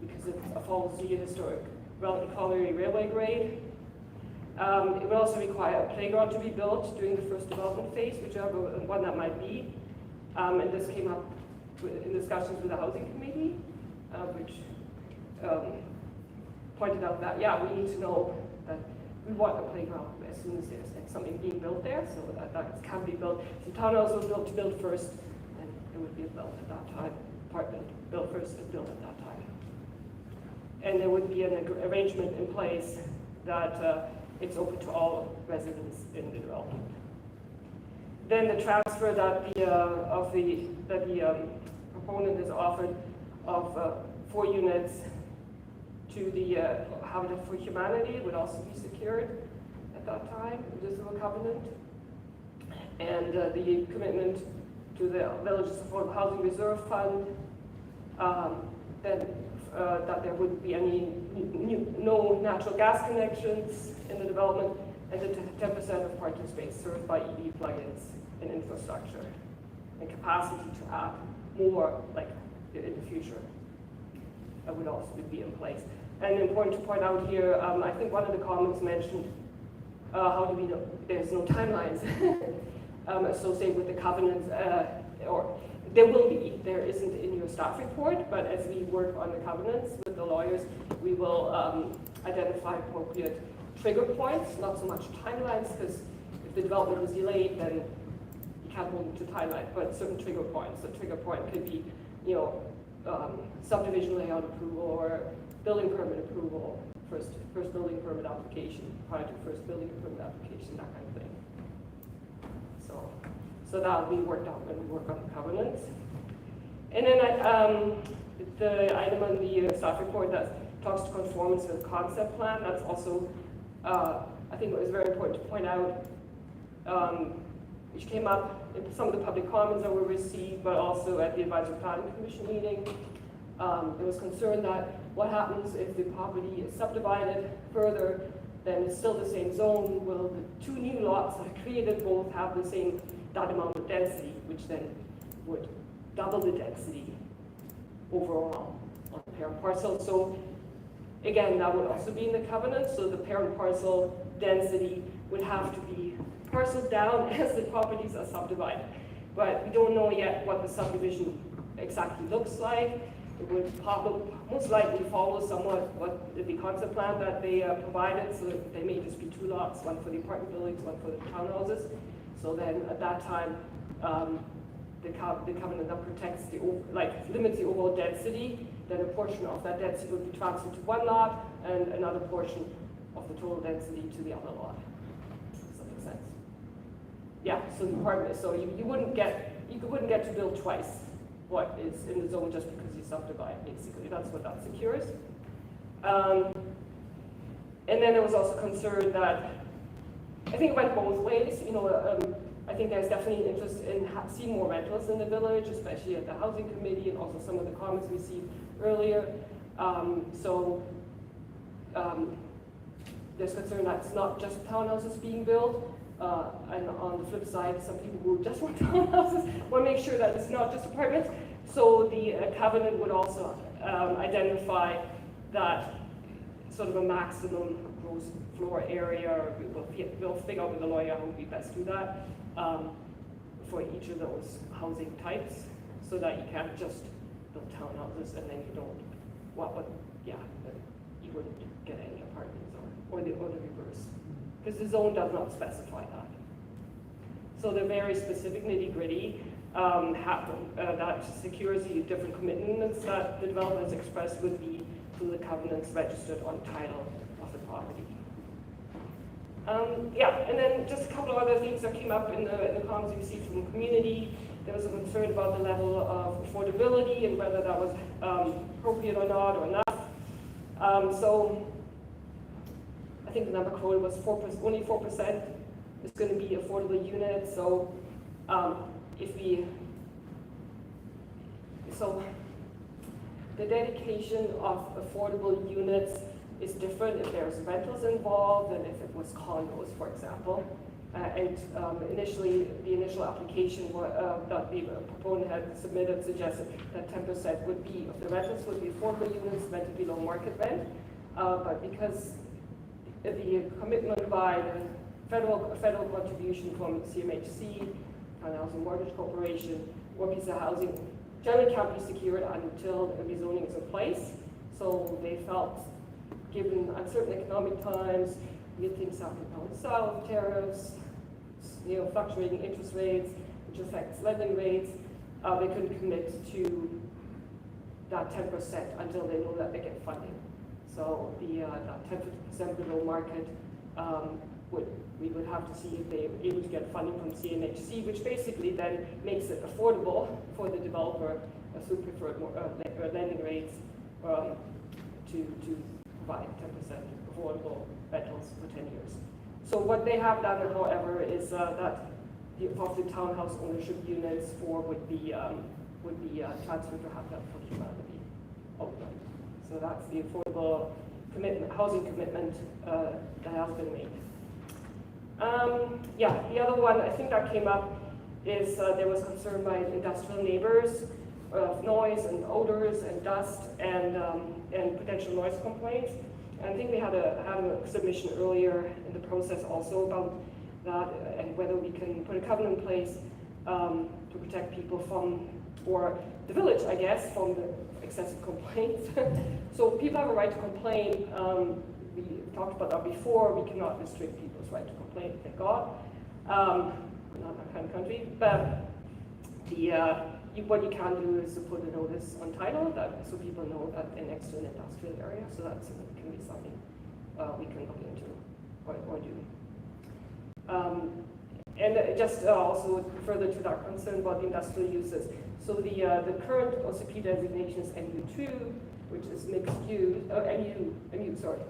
because it follows the historic colliery railway grade. It would also require a playground to be built during the first development phase, whichever one that might be. And this came up in discussions with the housing committee, which pointed out that, yeah, we need to know that we want a playground as soon as there's something being built there, so that can be built. The townhouse was built to build first, and it would be built at that time. Apartment built first and built at that time. And there would be an arrangement in place that it's open to all residents in the development. Then the transfer that the proponent has offered of 4 units to the Habitat for Humanity would also be secured at that time, just through a covenant. And the commitment to the Villages Affordable Housing Reserve Fund, that there wouldn't be any no natural gas connections in the development, and the 10% of parking space served by EV plugins and infrastructure, and capacity to add more, like in the future, that would also be in place. And important to point out here, I think one of the comments mentioned, how do we know there's no timelines associated with the covenants, or there will be, there isn't in your staff report, but as we work on the covenants with the lawyers, we will identify appropriate trigger points, not so much timelines, because if the development is delayed, then you can't hold them to timeline, but certain trigger points. A trigger point could be, subdivision layout approval or building permit approval, first building permit application, prior to first building permit application, that kind of thing. So that will be worked out when we work on the covenants. And then the item on the staff report that talks to conformance with the concept plan, that's also, I think it was very important to point out, which came up in some of the public comments that were received, but also at the Advisory Planning Commission meeting. There was concern that what happens if the property is subdivided further, then it's still the same zone. Will the 2 new lots that are created both have the same that amount of density, which then would double the density overall on the parent parcel. So again, that would also be in the covenant. So the parent parcel density would have to be parceled down as the properties are subdivided. But we don't know yet what the subdivision exactly looks like. It would probably, most likely follow somewhat what the concept plan that they provided, so that they may just be two lots, one for the apartment buildings, one for the townhouses. So then at that time, the covenant that protects limits the overall density, then a portion of that density would be transferred to one lot and another portion of the total density to the other lot. Does that make sense? Yeah, so the apartment, so you wouldn't get to build twice what is in the zone just because you subdivide, basically. That's what that secures. And then there was also concern that, I think it went both ways. I think there's definitely interest in seeing more rentals in the village, especially at the housing committee and also some of the comments we received earlier. There's concern that it's not just townhouses being built. And on the flip side, some people who just want townhouses want to make sure that it's not just apartments. So the covenant would also identify that sort of a maximum gross floor area, or we'll figure out with the lawyer how we best do that for each of those housing types, so that you can't just build townhouses and then you don't, you wouldn't get any apartments or the reverse. Because the zone does not specify that. So the very specific nitty-gritty that secures the different commitments that the developer has expressed would be through the covenants registered on title of the property. And then just a couple of other things that came up in the comments we received from the community. There was a concern about the level of affordability and whether that was appropriate or not or enough. So I think the number quoted was 4%, only 4% is going to be affordable units. So the dedication of affordable units is different if there's rentals involved than if it was condos, for example. Initially, the initial application that the proponent had submitted suggested that 10% would be of the rentals would be affordable units rented below market rent. But because the commitment by the federal contribution from CMHC, Canada Housing Mortgage Corporation, or piece of housing generally can't be secured until the rezoning is in place. So they felt, given uncertain economic times, we had things happening down south, tariffs, fluctuating interest rates, which affects lending rates, they couldn't commit to that 10% until they know that they get funding. So that 10% below market we would have to see if they were able to get funding from CMHC, which basically then makes it affordable for the developer through preferred lending rates to provide 10% affordable rentals for 10 years. So what they have done, however, is that of the townhouse ownership units would be transferred to have that for humanity outright. So that's the affordable housing commitment that has been made. The other one I think that came up is there was concern by industrial neighbors of noise and odors and dust and potential noise complaints. And I think we had a submission earlier in the process also about that and whether we can put a covenant in place to protect people from, or the village, I guess, from the excessive complaints. So people have a right to complain. We talked about that before. We cannot restrict people's right to complain, thank God. We're not that kind of country. But what you can do is to put a notice on title so people know that they're next to an industrial area. So that can be something we can look into or do. And just also further to that concern about the industrial uses. So the current OCP designation is MU2, which is mixed use,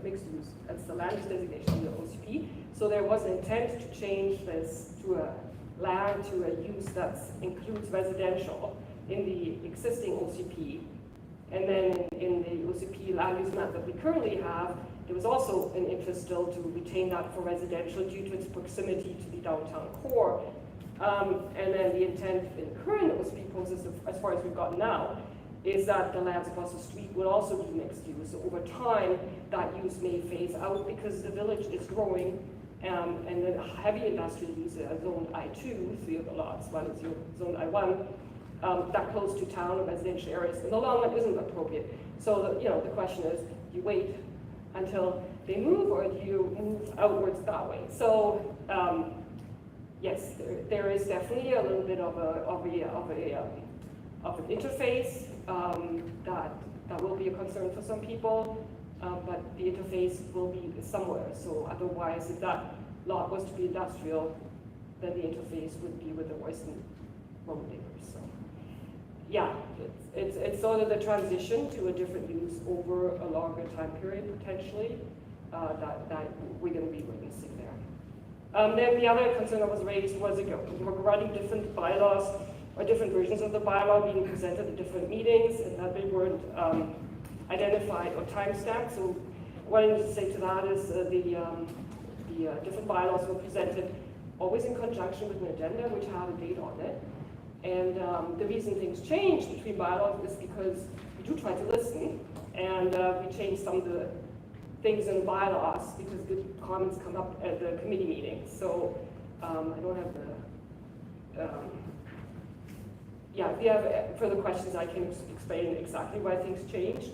mixed use. That's the land use designation of the OCP. So there was an intent to change this to a land to a use that includes residential in the existing OCP. And then in the OCP land use map that we currently have, there was also an interest still to retain that for residential due to its proximity to the downtown core. And then the intent in the current OCP process, as far as we've got now, is that the lands across the street will also be mixed use. So over time, that use may phase out because the village is growing, and the heavy industrial use is zoned I2, 3 of the lots, one is zoned I1. that close to town or residential areas. In the long run, isn't appropriate. So, the question is, do you wait until they move, or do you move outwards that way? So, yes, there is definitely a little bit of an interface that will be a concern for some people, but the interface will be somewhere. So otherwise, if that lot was to be industrial, then the interface would be with the Royston road neighbors. So, yeah, it's sort of the transition to a different use over a longer time period potentially that we're going to be witnessing there. Then the other concern that was raised was regarding different bylaws or different versions of the bylaw being presented at different meetings, and that they weren't identified or timestamped. So what I need to say to that is the different bylaws were presented always in conjunction with an agenda which had a date on it. And the reason things change between bylaws is because we do try to listen, and we change some of the things in the bylaws because the comments come up at the committee meetings. So I don't have the, yeah, if you have further questions, I can explain exactly why things changed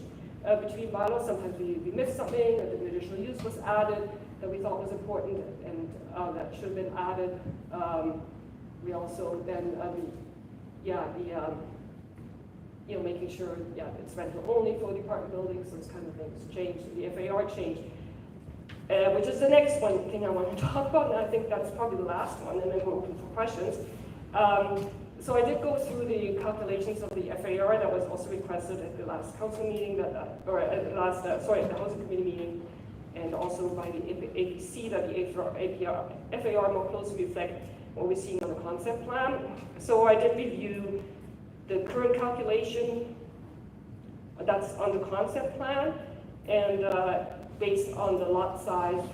between bylaws. Sometimes we missed something, or an additional use was added that we thought was important and that should have been added. We also then, making sure, it's rental only for the apartment buildings, those kind of things changed. The FAR changed, which is the next one thing I want to talk about, and I think that's probably the last one, and then we're open for questions. So I did go through the calculations of the FAR that was also requested at the last council meeting, at the housing committee meeting, and also by the ABC, that the FAR more closely reflect what we're seeing on the concept plan. So I did review the current calculation that's on the concept plan, and based on the lot size,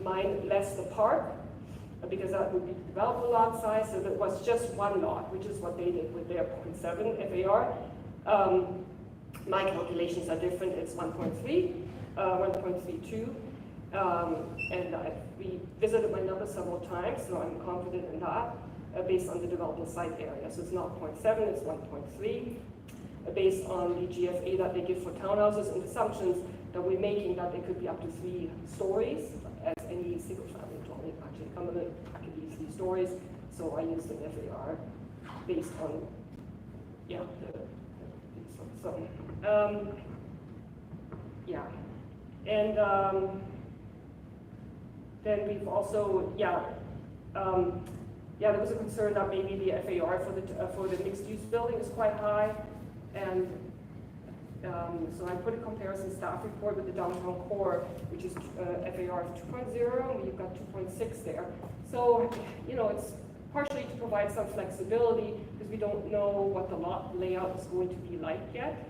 less the park, because that would be the developable lot size. So if it was just one lot, which is what they did with their 0.7 FAR, my calculations are different. It's 1.3, 1.32. And we visited my numbers several times, so I'm confident in that, based on the developable site area. So it's not 0.7, it's 1.3, based on the GFA that they give for townhouses and assumptions that we're making that they could be up to 3 stories, as any single family dwelling actually could be 3 stories. So I used an FAR based on, and then we've also, there was a concern that maybe the FAR for the mixed-use building is quite high, and so I put a comparison staff report with the downtown core, which is FAR of 2.0, and we've got 2.6 there. So, it's partially to provide some flexibility because we don't know what the lot layout is going to be like yet.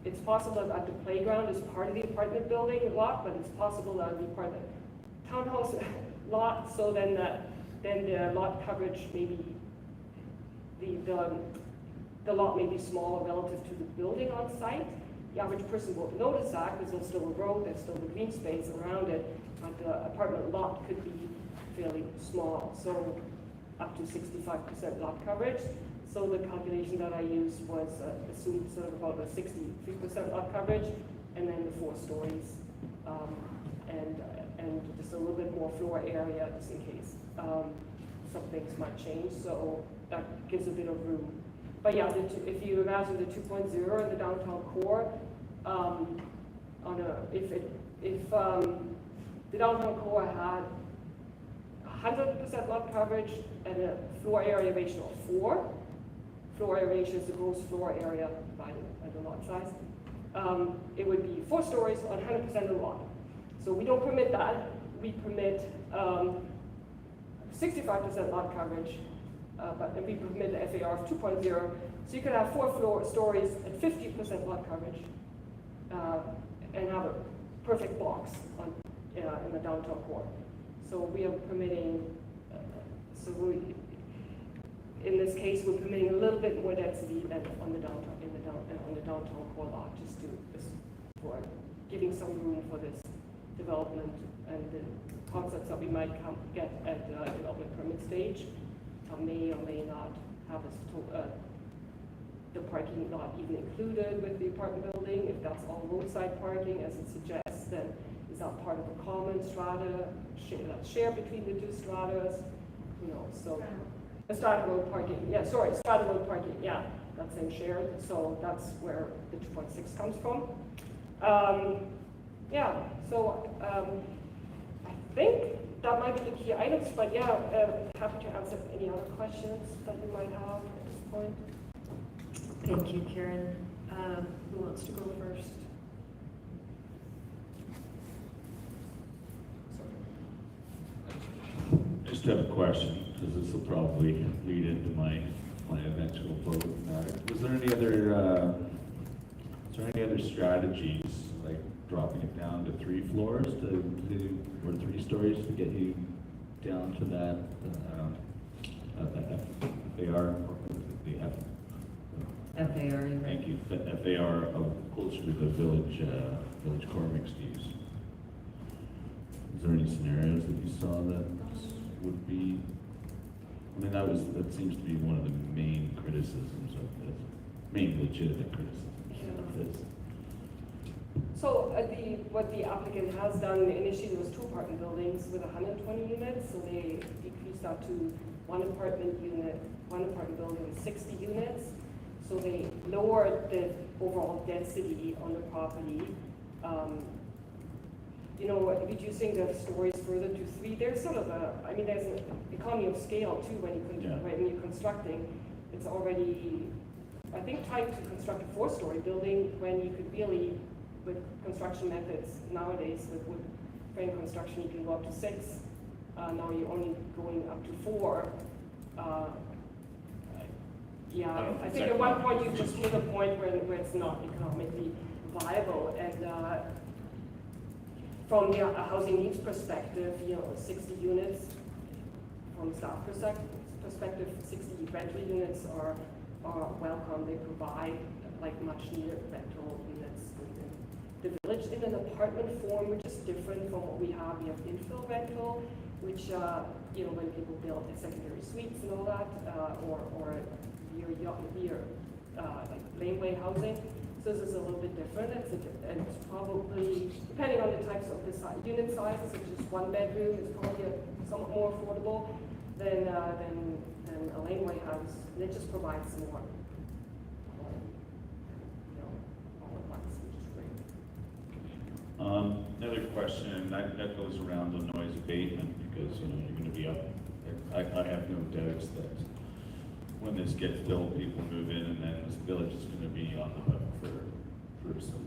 It's possible that the playground is part of the apartment building lot, but it's possible that it'll be part of the townhouse lot, so then the lot coverage maybe, the lot may be smaller relative to the building on site. The average person won't notice that because there's still a road, there's still the green space around it, but the apartment lot could be fairly small, so up to 65% lot coverage. So the calculation that I used was assumed sort of about a 63% lot coverage, and then the 4 stories, and just a little bit more floor area just in case some things might change. So that gives a bit of room. But yeah, if you imagine the 2.0 in the downtown core, if the downtown core had 100% lot coverage and a floor area ratio of 4, floor area ratio is the gross floor area divided by the lot size, it would be 4 stories on 100% of the lot. So we don't permit that. We permit 65% lot coverage, but we permit the FAR of 2.0. So you could have 4 stories at 50% lot coverage and have a perfect box in the downtown core. So we are permitting, in this case, we're permitting a little bit more density than on the downtown core lot, just for giving some room for this development and the concepts that we might get at the development permit stage may or may not have the parking not even included with the apartment building? If that's all roadside parking, as it suggests, then is that part of a common strata, that's shared between the two stratas? You know, so, a strata road parking, yeah, sorry, strata road parking, yeah, that's then shared, so that's where the 2.6 comes from. Yeah, so, I think that might be the key items, but yeah, happy to answer any other questions that you might have at this point. Thank you, Karen. Who wants to go first? I just have a question, because this will probably lead into my eventual vote. Was there any other strategies, like dropping it down to 3 floors or 3 stories to get you down to that, FAR, FAR, you're right. thank you, the FAR of closer to the village core mixed use? Is there any scenarios that you saw that would be, I mean, that seems to be one of the main criticisms of this, main legitimate criticisms of this. So what the applicant has done, initially there was 2 apartment buildings with 120 units, so they decreased that to one apartment building with 60 units. So they lowered the overall density on the property. You know, reducing the stories further to 3, there's sort of there's an economy of scale too when you're constructing. It's already, I think, trying to construct a 4-story building when you could really, with construction methods nowadays, with wood frame construction, you can go up to 6. Now you're only going up to 4. Yeah, I think at one point you just hit a point where it's not economically viable, and from the housing needs perspective, 60 units, from staff perspective, 60 rental units are welcome. They provide like much needed rental units within the village in an apartment form, which is different from what we have. We have infill rental, which when people build secondary suites and all that, or near like laneway housing. So this is a little bit different. It's probably, depending on the types of the unit sizes, if just 1 bedroom is probably somewhat more affordable than a laneway house. And it just provides more, all at once, which is great. Another question, that goes around the noise abatement, because, you're going to be up. I have no doubts that when this gets built, people move in, and then this village is going to be on the hook for some,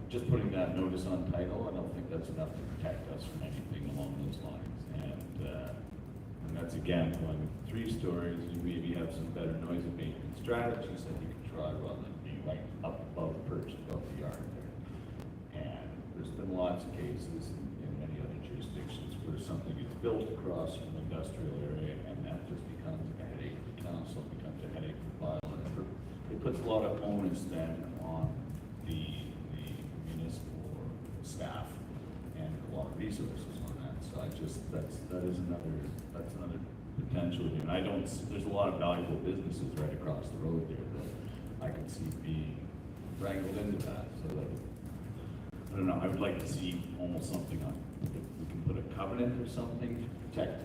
just putting that notice on title. I don't think that's enough to protect us from anything along those lines. And that's, again, going 3 stories, you maybe have some better noise abatement strategies that you can try rather than be right up above, perched above the yard there. And there's been lots of cases in many other jurisdictions where something is built across from an industrial area, and that just becomes a headache for council, becomes a headache for bylaw. It puts a lot of onus then on the municipal staff and a lot of resources on that. So that's another potential. And there's a lot of valuable businesses right across the road there that I could see being wrangled into that. So that, I don't know, I would like to see almost something on, if we can put a covenant or something to protect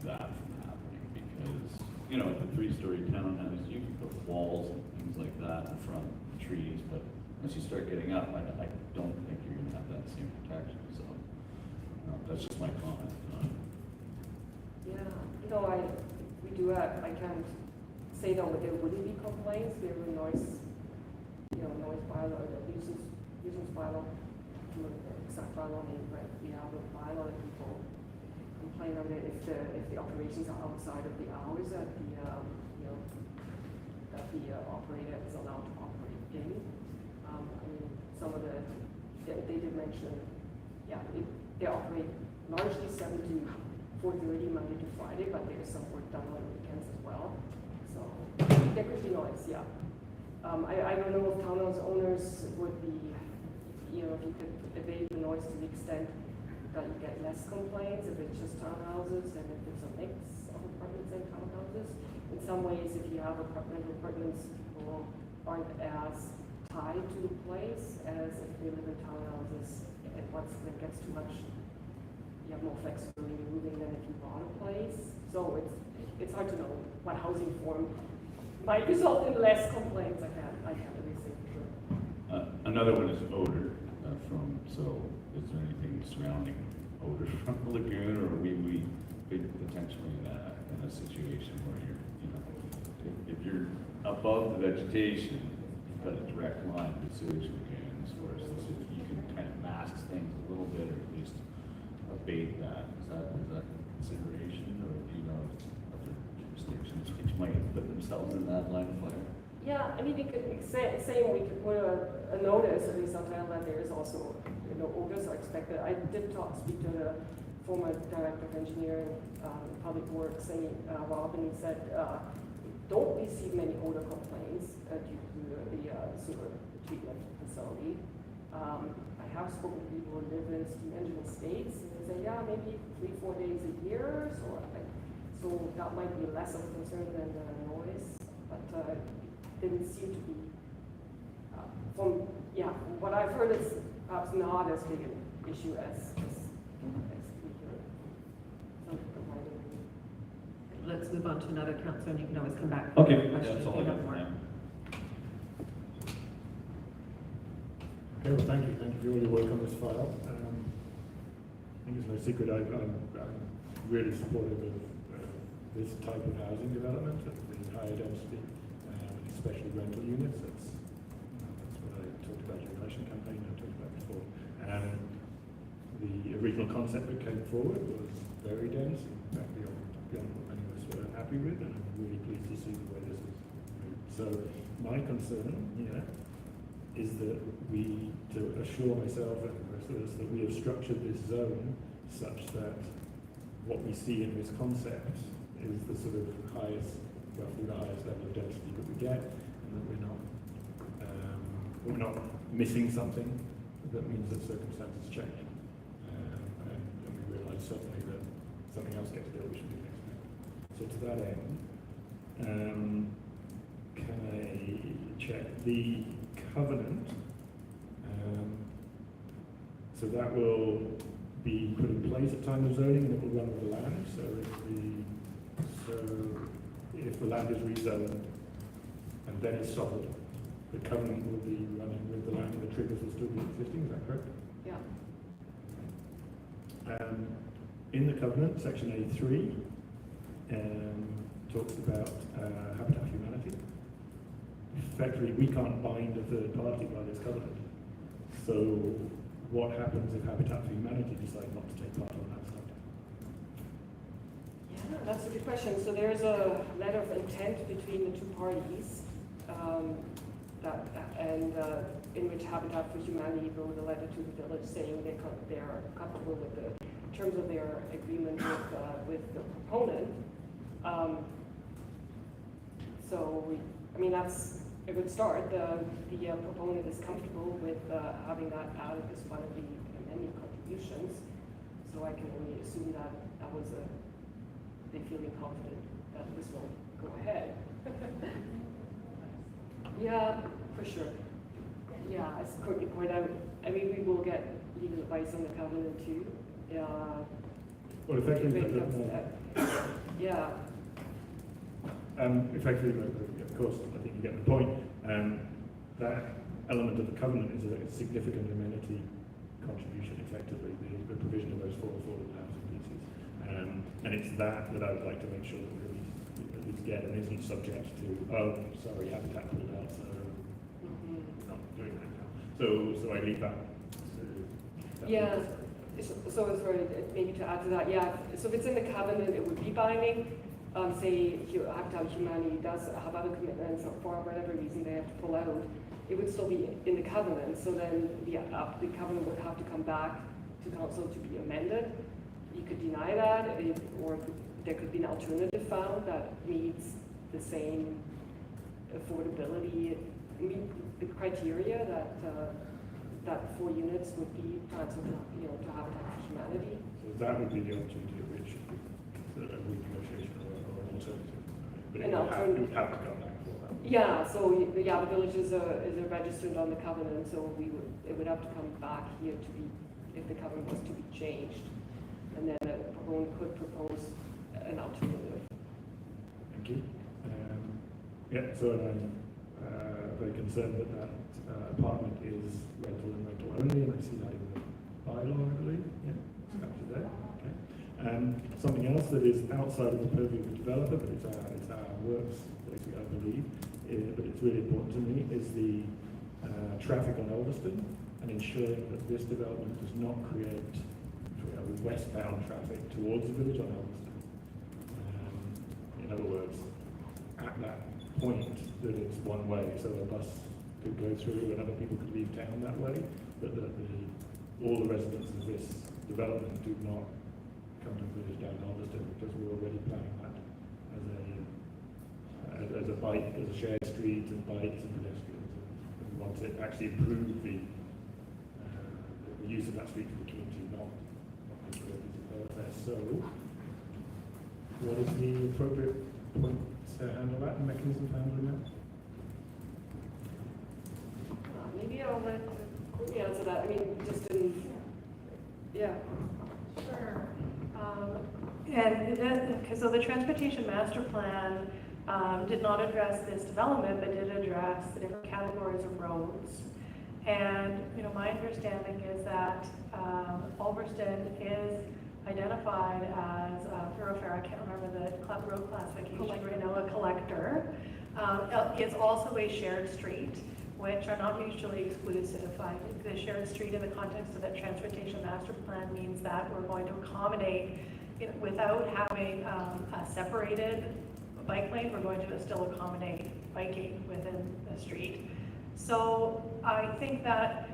that from happening, because, the 3-story townhouse, you can put walls and things like that in front of trees, but once you start getting up, I don't think you're going to have that same protection. So that's just my comment. I can't say that there wouldn't be complaints. We have a noise bylaw, the nuisance bylaw, exact bylaw, we have a bylaw that people complain of it if the operations are outside of the hours that the operator is allowed to operate in. Some of they did mention, they operate largely 7 to 4:30 Monday to Friday, but there's some work done on weekends as well. So there could be noise, yeah. I don't know if townhouse owners would be, if you could abate the noise to the extent that you get less complaints if it's just townhouses and if it's a mix of apartments and townhouses. In some ways, if you have apartments, people people aren't as tied to the place as if they live in townhouses. And once it gets too much, you have more flexibility in moving than if you bought a place. So it's hard to know what housing form might result in less complaints. I can't really say for sure. Another one is odor so is there anything surrounding odor from the lagoon, or we could potentially in a situation where if you're above the vegetation, you've got a direct line to sewage lagoons, whereas you can kind of mask things a little bit, or at least abate that. Is that a consideration, or do you know other jurisdictions which might put themselves in that line of fire? Yeah, I mean, we could say we could put a notice, at least on town that there is also, odors are expected. I did speak to the former director of engineering, public works, Rob, and he said, don't receive many odor complaints due to the sewer treatment facility. I have spoken to people who live in steam engine estates, and they say, yeah, maybe 3-4 days a year, so that might be less of a concern than noise, but didn't seem to be, from what I've heard, it's perhaps not as big an issue as we hear. Let's move on to another councillor, and you can always come back. Okay, Questions that's all if I you have got for more. now. Okay, well, thank you for all your work on this file. I think it's no secret I'm really supportive of this type of housing development, of the higher density, especially rental units. That's what I talked about in the election campaign, I talked about before. The original concept that came forward was very dense, in fact beyond what many of us were happy with, and I'm really pleased to see the way this is moved. So my concern here is that to assure myself and the rest of us that we have structured this zone such that what we see in this concept is the sort of roughly the highest level of density that we get, and that we're not missing something that means that circumstances change. And we realise certainly that something else gets built, we should do next week. So to that end, can I check the covenant? So that will be put in place at time of zoning, and it will run with the land. So if the land is rezoned and then it's sold, the covenant will be running with the land, and the triggers will still be existing. Is that correct? Yeah. In the covenant, section A3 talks about Habitat for Humanity. Effectively, we can't bind a third party by this covenant. So what happens if Habitat for Humanity decide not to take part on that side? Yeah, that's a good question. So there's a letter of intent between the two parties, in which Habitat for Humanity wrote a letter to the village saying they're comfortable with the terms of their agreement with the proponent. That's a good start. The proponent is comfortable with having that added as one of the amending contributions. So I can only assume that they feeling confident that this will go ahead. Yeah, for sure. Yeah, as Courtney pointed out, we will get legal advice on the covenant too. Well, effectively, yeah. Effectively, of course, I think you get the point. That element of the covenant is a significant amenity contribution, effectively, the provision of those 4 affordable housing pieces. And it's that I would like to make sure that we at least get, and isn't subject to, Habitat pulled out, so we're not doing that now. So I leave that. Yeah. So it's right, maybe to add to that, yeah. So if it's in the covenant, it would be binding. Say Habitat for Humanity does have other commitments, or for whatever reason they have to pull out, it would still be in the covenant. So then the covenant would have to come back to council to be amended. You could deny that, or there could be an alternative found that meets the same affordability, meet the criteria that 4 units would be transferred to Habitat for Humanity. So that would be the opportunity at which a renegotiation or an alternative. But an it alternative. would have to come back for that. Yeah, so, yeah, the village is a registered on the covenant, so it would have to come back here to be, if the covenant was to be changed. And then a proponent could propose an alternative. Thank you. Yeah, so I'm very concerned that that apartment is rental and rental only, and I see that in the bylaw, I believe. Yeah, it's captured there. Okay. Something else that is outside of the purview of the developer, but it's our works, basically, I believe, but it's really important to me, is the traffic on Ulverston and ensuring that this development does not create westbound traffic towards the village on Ulverston. In other words, at that point that it's one way, so a bus could go through and other people could leave town that way, but that all the residents of this development do not come to the village down in Ulverston, because we're already planning that as a bike, as a shared street, and bikes and pedestrians. And we want to actually improve the use of that street for the community, not make it there. So, what is the appropriate point to handle that, and mechanism for handling that? Maybe I'll let Courtney answer that. I mean, just in, yeah. Sure. And then, so the transportation master plan did not address this development, but did address the different categories of roads. And, my understanding is that Ulverston is identified as a thoroughfare, I can't remember the road classification right now, a collector. It's also a shared street, which are not mutually exclusive. The shared street in the context of the transportation master plan means that we're going to accommodate, without having a separated bike lane, we're going to still accommodate biking within the street. So I think that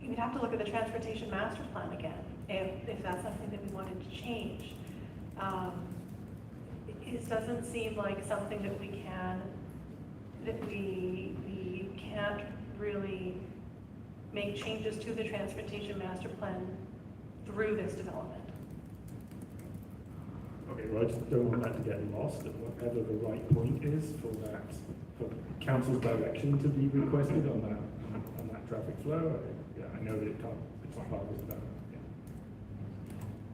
you'd have to look at the transportation master plan again, if that's something that we wanted to change. It doesn't seem like something that we can't really make changes to the transportation master plan through this development. Okay, well, I just don't want that to get lost at whatever the right point is for council's direction to be requested on that traffic flow. I know that it's not part of this development.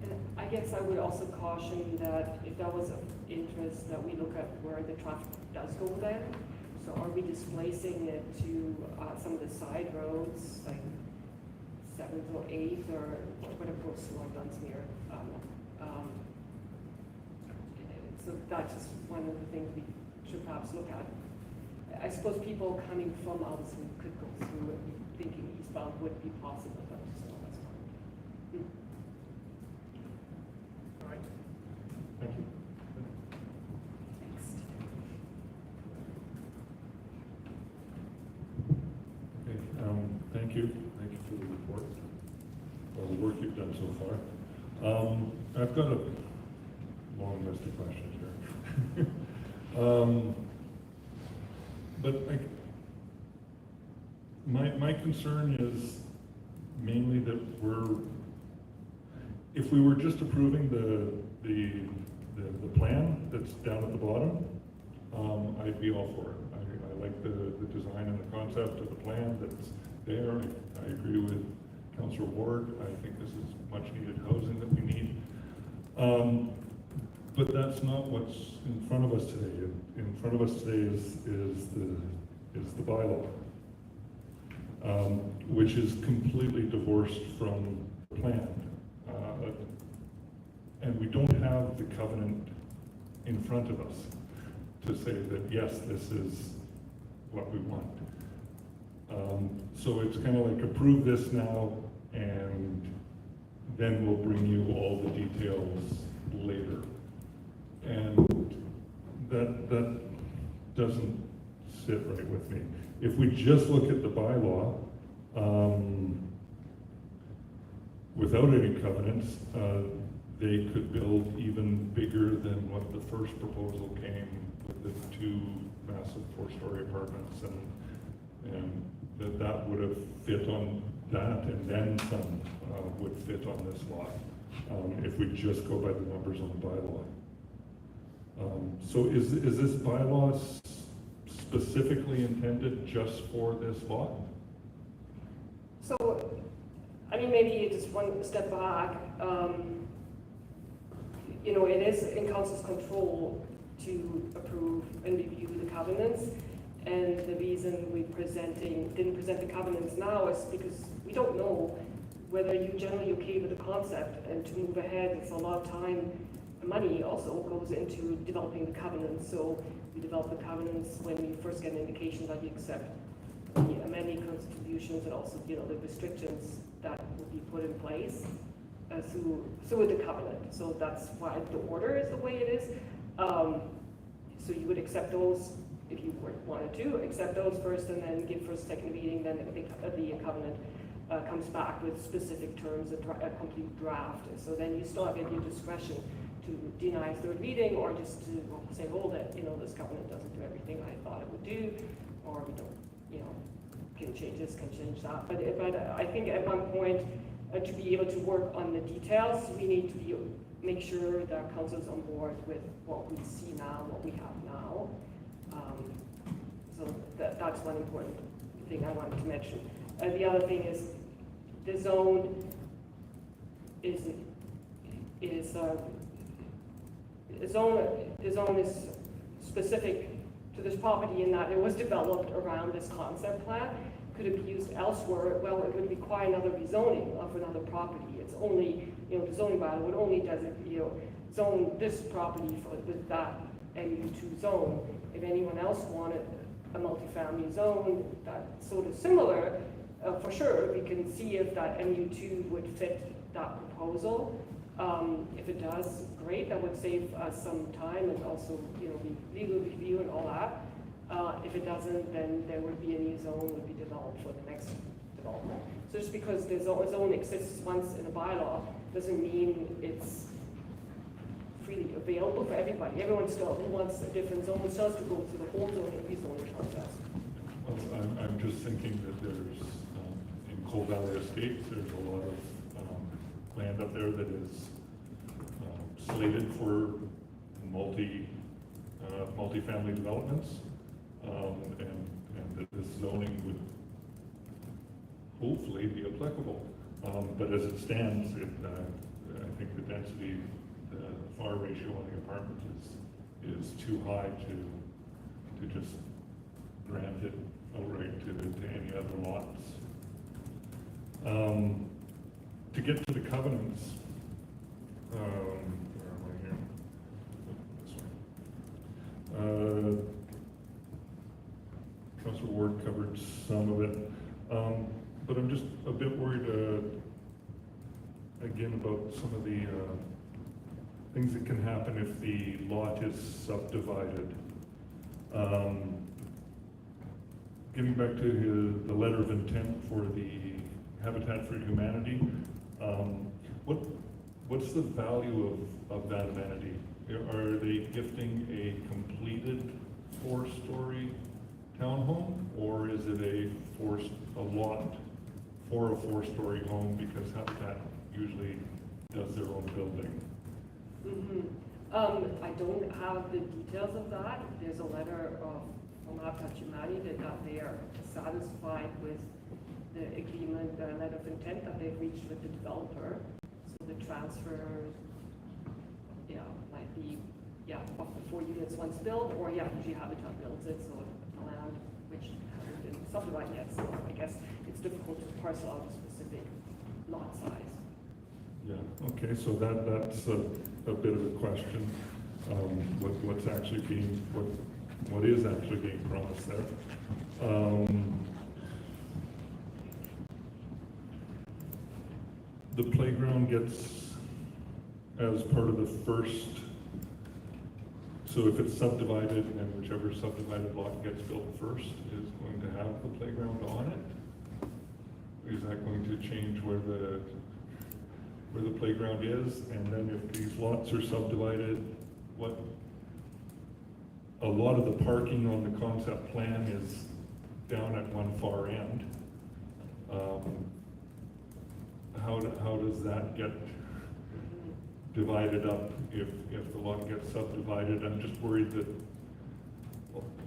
And I guess I would also caution that if that was of interest, that we look at where the traffic does go then. So are we displacing it to some of the side roads, like 7th or 8th, or whatever goes along Dunsmuir? So that's just one of the things we should perhaps look at. I suppose people coming from Ulverston could go through and thinking eastbound would be possible, but so that's fine. All right. Thank you. Okay, thank you. Thank you for the report, all the work you've done so far. I've got a long list of questions here. But my concern is mainly that if we were just approving the plan that's down at the bottom, I'd be all for it. I like the design and the concept of the plan that's there. I agree with Councillor Ward. I think this is much needed housing that we need. But that's not what's in front of us today. In front of us today is the bylaw, which is completely divorced from the plan. And we don't have the covenant in front of us to say that, yes, this is what we want. So it's kind of like approve this now, and then we'll bring you all the details later. And that doesn't sit right with me. If we just look at the bylaw, without any covenants, they could build even bigger than what the first proposal came with the 2 massive 4-story apartments, and that would have fit on that, and then some would fit on this lot, if we just go by the numbers on the bylaw. So is this bylaw specifically intended just for this lot? So, I mean, maybe just one step back, you know, it is in council's control to approve and review the covenants. And the reason didn't present the covenants now is because we don't know whether you're generally okay with the concept, and to move ahead, it's a lot of time and money also goes into developing the covenants. So we develop the covenants when we first get an indication that you accept the amending contributions and also, you know, the restrictions that will be put in place through the covenant. So that's why the order is the way it is. So you would accept those if you wanted to, accept those first and then give first, second reading, then the covenant comes back with specific terms, a complete draft. So then you still have at your discretion to deny third reading or just to say, hold it, you know, this covenant doesn't do everything I thought it would do, or we don't, you know, can change this, can change that. But I think at one point, to be able to work on the details, we need to make sure that council's on board with what we see now, what we have now. So that's one important thing I wanted to mention. The other thing is the zone is specific to this property in that it was developed around this concept plan. Could it be used elsewhere? Well, it would require another rezoning of another property. It's only, you know, the zoning bylaw would only zone this property with that MU2 zone. If anyone else wanted a multifamily zone that's sort of similar, for sure, we can see if that MU2 would fit that proposal. If it does, great, that would save us some time and also, you know, the legal review and all that. If it doesn't, then there would be a new zone would be developed for the next development. So just because the zone exists once in a bylaw doesn't mean it's freely available for everybody. Everyone still who wants a different zone still has to go through the whole zoning rezoning process. Well, I'm just thinking that there's, in Coal Valley Estates, there's a lot of land up there that is slated for multi-family developments, and that this zoning would hopefully be applicable. But as it stands, I think the density, the FAR ratio on the apartment is too high to just grant it outright to any other lots. To get to the covenants, where am I here? This way. Councilor Ward covered some of it, but I'm just a bit worried again about some of the things that can happen if the lot is subdivided. Getting back to the letter of intent for the Habitat for Humanity, what's the value of that amenity? Are they gifting a completed 4-story townhome, or is it a lot for a 4-story home because Habitat usually does their own building? I don't have the details of that. There's a letter from Habitat Humanity that they are satisfied with the agreement, the letter of intent that they've reached with the developer. So the transfer, might be, of the 4 units once built, or usually Habitat builds it, so the land which hasn't been subdivided yet. So I guess it's difficult to parcel out a specific lot size. Yeah, okay, so that's a bit of a question. What is actually being promised there? The playground gets as part of the first, so if it's subdivided, and whichever subdivided lot gets built first is going to have the playground on it? Is that going to change where the playground is? And then if these lots are subdivided, a lot of the parking on the concept plan is down at one far end. How does that get divided up if the lot gets subdivided. I'm just worried that,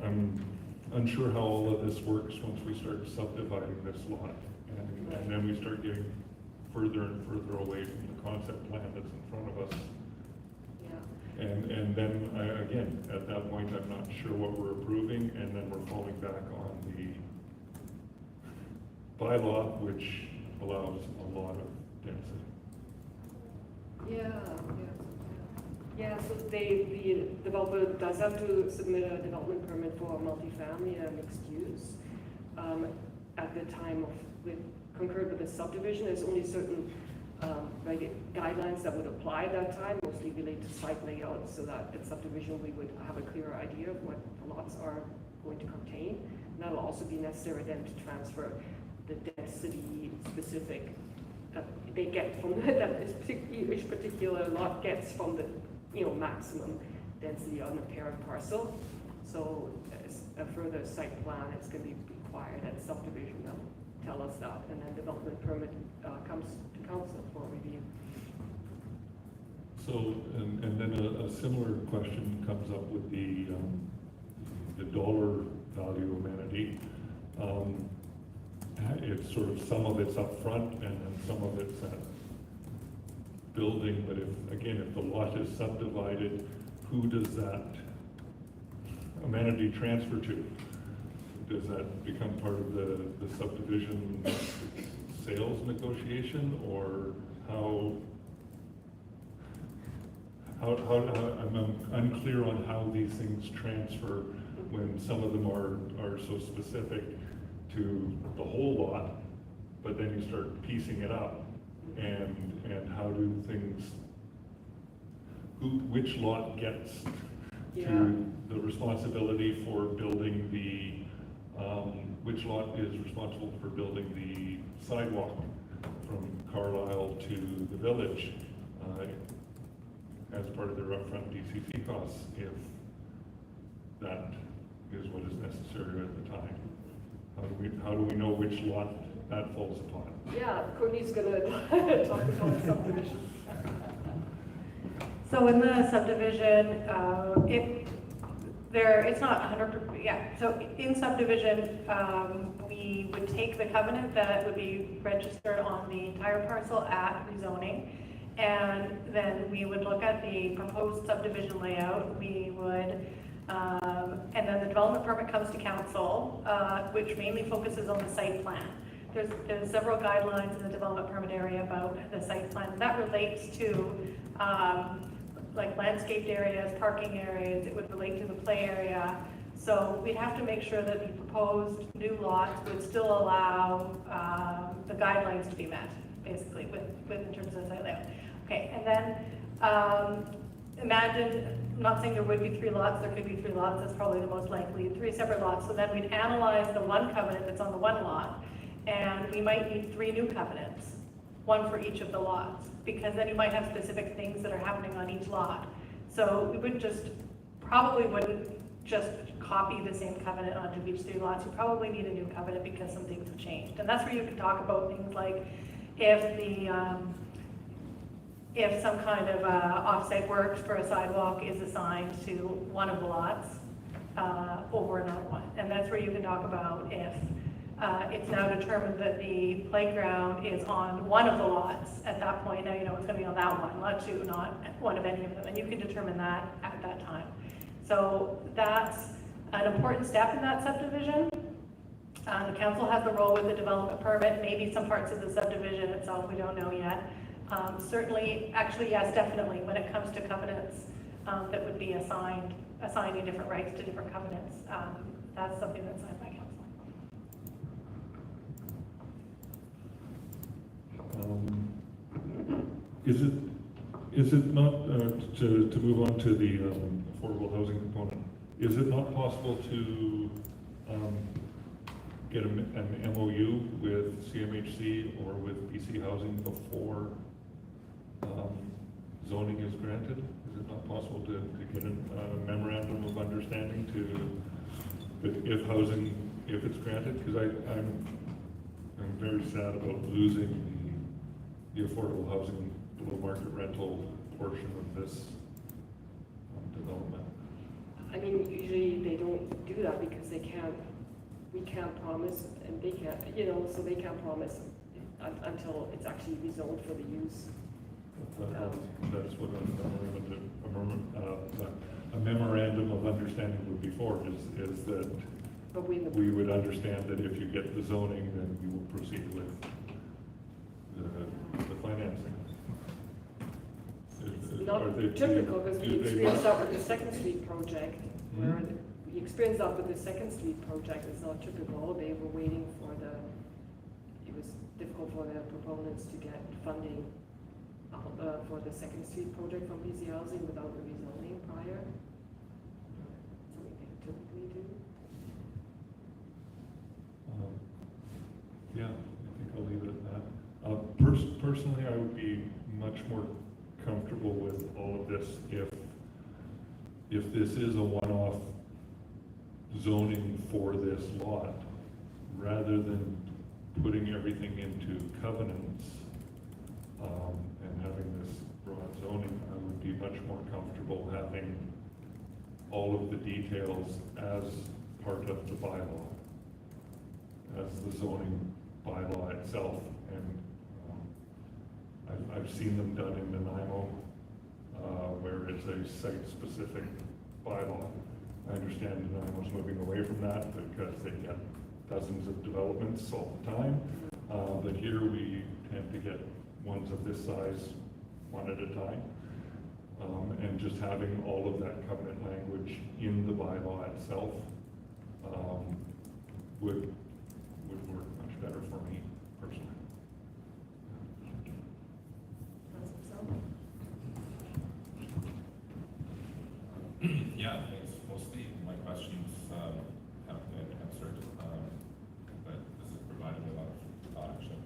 I'm unsure how all of this works once we start subdividing this lot. And then we start getting further and further away from the concept plan that's in front of us. Yeah. And then, again, at that point, I'm not sure what we're approving, and then we're falling back on the bylaw, which allows a lot of density. Yeah, so the developer does have to submit a development permit for multifamily and mixed use. At the time of, concurred with the subdivision, there's only certain guidelines that would apply at that time, mostly related to site layout, so that at subdivision we would have a clearer idea of what the lots are going to contain. And that'll also be necessary then to transfer the density specific they get from each particular lot gets from the maximum density on the parent parcel. So a further site plan is going to be required at subdivision. They'll tell us that, and then development permit comes to council for review. So, and then a similar question comes up with the dollar value amenity. It's sort of some of it's up front and then some of it's at building, but if the lot is subdivided, who does that amenity transfer to? Does that become part of the subdivision sales negotiation, or how I'm unclear on how these things transfer when some of them are so specific to the whole lot, but then you start piecing it up, and how do things, which lot gets to the responsibility for building which lot is responsible for building the sidewalk from Carlisle to the village as part of their upfront DCC costs, if that is what is necessary at the time. How do we know which lot that falls upon? Yeah, Courtney's gonna talk about the subdivision. So in the subdivision, it's not 100%, so in subdivision, we would take the covenant that would be registered on the entire parcel at rezoning, and then we would look at the proposed subdivision layout. We would and then the development permit comes to council, which mainly focuses on the site plan. There's several guidelines in the development permit area about the site plan. That relates to like landscaped areas, parking areas. It would relate to the play area. So we'd have to make sure that the proposed new lots would still allow the guidelines to be met, basically, with in terms of the site layout. Okay, and then imagine, I'm not saying there would be 3 lots, there could be 3 lots, that's probably the most likely, 3 separate lots. So then we'd analyze the one covenant that's on the one lot, and we might need 3 new covenants, 1 for each of the lots, because then you might have specific things that are happening on each lot. So we probably wouldn't just copy the same covenant onto each 3 lots. You probably need a new covenant because some things have changed. And that's where you can talk about things like if some kind of off-site works for a sidewalk is assigned to one of the lots over another one. And that's where you can talk about if it's now determined that the playground is on one of the lots at that point. Now you know it's going to be on that one, lot 2, not one of any of them. And you can determine that at that time. So that's an important step in that subdivision. The council has the role with the development permit, maybe some parts of the subdivision itself, we don't know yet. Certainly, actually, yes, definitely, when it comes to covenants that would be assigning different rights to different covenants, that's something that's signed by council. Is it not, to move on to the affordable housing component, is it not possible to get an MOU with CMHC or with BC Housing before zoning is granted? Is it not possible to get a memorandum of understanding if it's granted? Because I'm very sad about losing the affordable housing below market rental portion of this development? I mean, usually they don't do that because we can't promise, and they can't, so they can't promise until it's actually rezoned for the use. That's what a memorandum of understanding would be for, is that But we would understand that if you get the zoning, then you will proceed with the financing. It's not typical, because we experienced that with the Second Street project, where we experienced that with the Second Street project. It's not typical. They were waiting for it was difficult for the proponents to get funding for the Second Street project from BC Housing without the rezoning prior. Something they typically do. Yeah, I think I'll leave it at that. Personally, I would be much more comfortable with all of this if this is a one-off zoning for this lot, rather than putting everything into covenants and having this broad zoning. I would be much more comfortable having all of the details as part of the bylaw, as the zoning bylaw itself. And I've seen them done in Nanaimo, where it's a site-specific bylaw. I understand Nanaimo's moving away from that because they get dozens of developments all the time. But here we tend to get ones of this size, one at a time. And just having all of that covenant language in the bylaw itself would work much better for me personally. Yeah, thanks. Mostly my questions have been answered, but this has provided me a lot of thought, actually.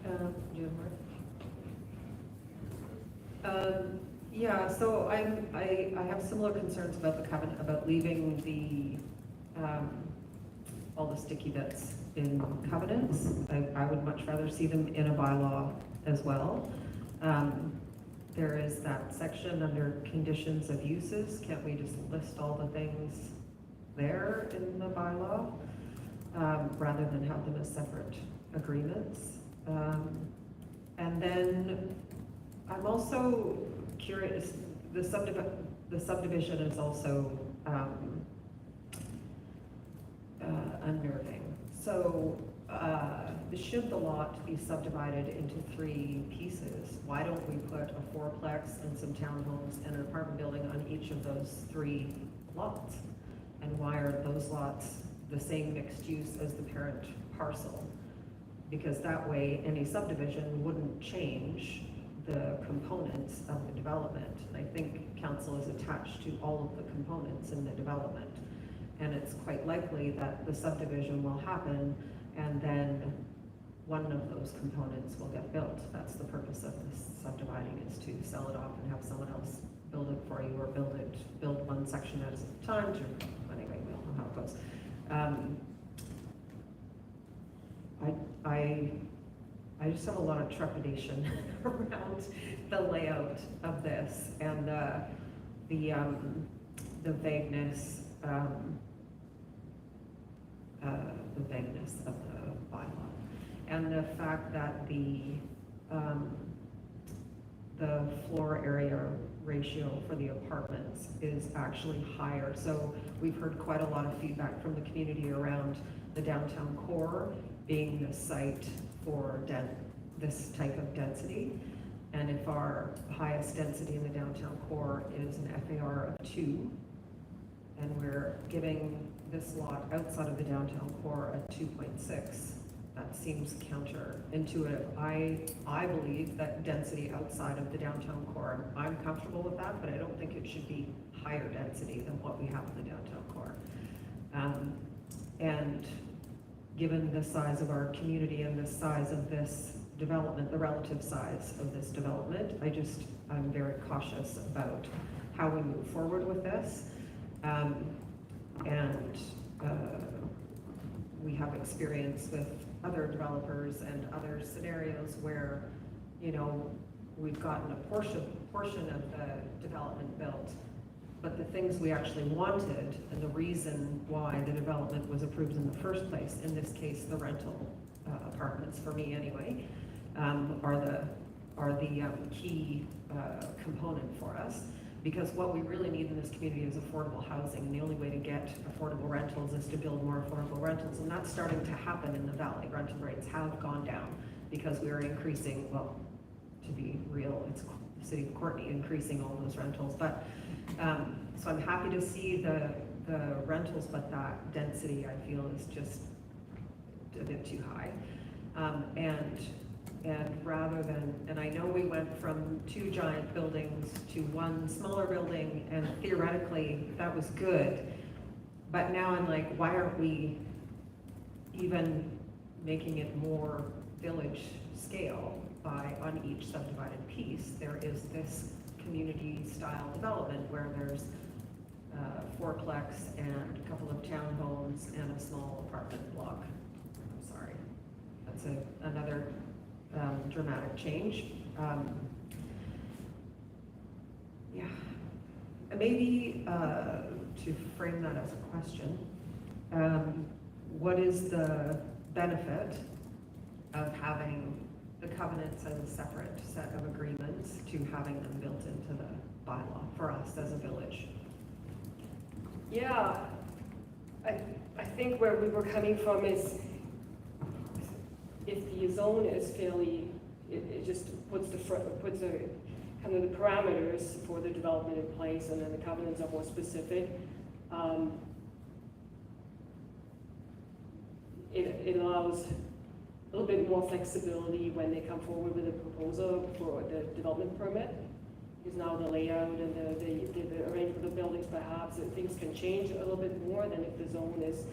Do you have more? Yeah, so I have similar concerns about the covenant, about leaving all the sticky bits in covenants. I would much rather see them in a bylaw as well. There is that section under conditions of uses. Can't we just list all the things there in the bylaw, rather than have them as separate agreements? And then I'm also curious, the subdivision is also unnerving. So should the lot be subdivided into 3 pieces, why don't we put a 4-plex and some townhomes and an apartment building on each of those 3 lots? And why are those lots the same mixed use as the parent parcel? Because that way any subdivision wouldn't change the components of the development. And I think council is attached to all of the components in the development. And it's quite likely that the subdivision will happen and then one of those components will get built. That's the purpose of this subdividing, is to sell it off and have someone else build it for you, or build one section at a time. Anyway, we all know how it goes. I just have a lot of trepidation around the layout of this and the vagueness of the bylaw, and the fact that the floor area ratio for the apartments is actually higher. So we've heard quite a lot of feedback from the community around the downtown core being the site for this type of density. And if our highest density in the downtown core is an FAR of 2, and we're giving this lot outside of the downtown core a 2.6, that seems counterintuitive. I believe that density outside of the downtown core, I'm comfortable with that, but I don't think it should be higher density than what we have in the downtown core. And given the size of our community and the size of this development, the relative size of this development, I'm very cautious about how we move forward with this. We have experience with other developers and other scenarios where, you know, we've gotten a portion of the development built, but the things we actually wanted and the reason why the development was approved in the first place, in this case, the rental apartments, for me anyway, are the key component for us. Because what we really need in this community is affordable housing, and the only way to get affordable rentals is to build more affordable rentals, and that's starting to happen in the valley. Rental rates have gone down because we are increasing, well, to be real, it's the city of Courtenay increasing all those rentals, but, so I'm happy to see the rentals, but that density I feel is just a bit too high. And rather than, and I know we went from 2 giant buildings to 1 smaller building, and theoretically that was good, but now I'm like, why aren't we even making it more village scale by, on each subdivided piece, there is this community style development where there's 4-plex and a couple of townhomes and a small apartment block. I'm sorry, that's another dramatic change. Yeah, and maybe to frame that as a question, what is the benefit of having the covenants as a separate set of agreements to having them built into the bylaw for us as a village? Yeah, I think where we were coming from is if the zone is fairly, it just puts puts a kind of the parameters for the development in place, and then the covenants are more specific. It allows a little bit more flexibility when they come forward with a proposal for the development permit, because now the layout and the arrangement of the buildings, perhaps things can change a little bit more than if the zone is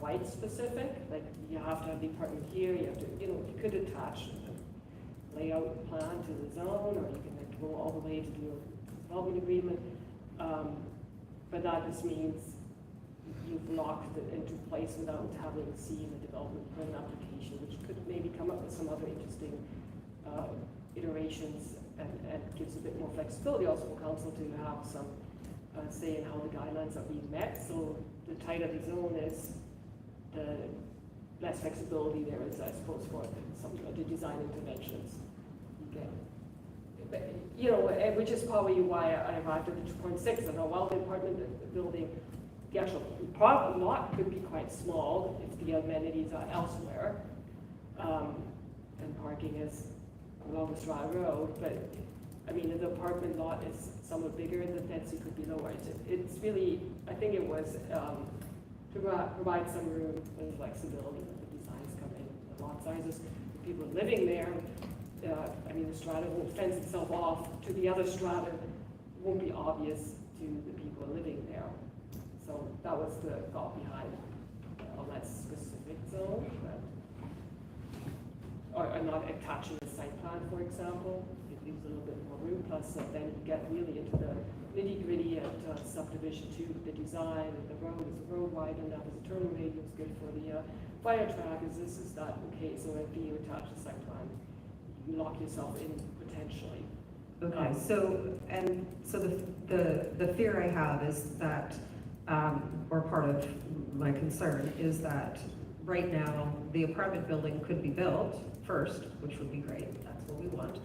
quite specific. Like you have to have the apartment here, you have to, you know, you could attach a layout plan to the zone, or you can like go all the way to do a development agreement. But that just means you've locked it into place without having seen the development permit application, which could maybe come up with some other interesting iterations, and gives a bit more flexibility also for council to have some say in how the guidelines are being met. So the tighter the zone is, the less flexibility there is, I suppose, for some of the design interventions you get. But, you know, which is probably why I arrived at the 2.6. I know, while the apartment building, the actual lot could be quite small if the amenities are elsewhere, and parking is along the Dry Road. But I mean, if the apartment lot is somewhat bigger, the density could be lower. It's really, I think it was to provide some room and flexibility when the designs come in, the lot sizes, people living there. I mean, the strata won't fence itself off to the other strata, won't be obvious to the people living there. So that was the thought behind on that specific zone. Or not attaching a site plan, for example, it leaves a little bit more room. Plus, then you get really into the nitty-gritty at subdivision 2, the design, and the road, is the road wide enough, is the turning radius good for the fire track, is this, is that, okay, so if you attach a site plan, you lock yourself in potentially. Okay, so the fear I have is that, or part of my concern is that right now, the apartment building could be built first, which would be great, that's what we want,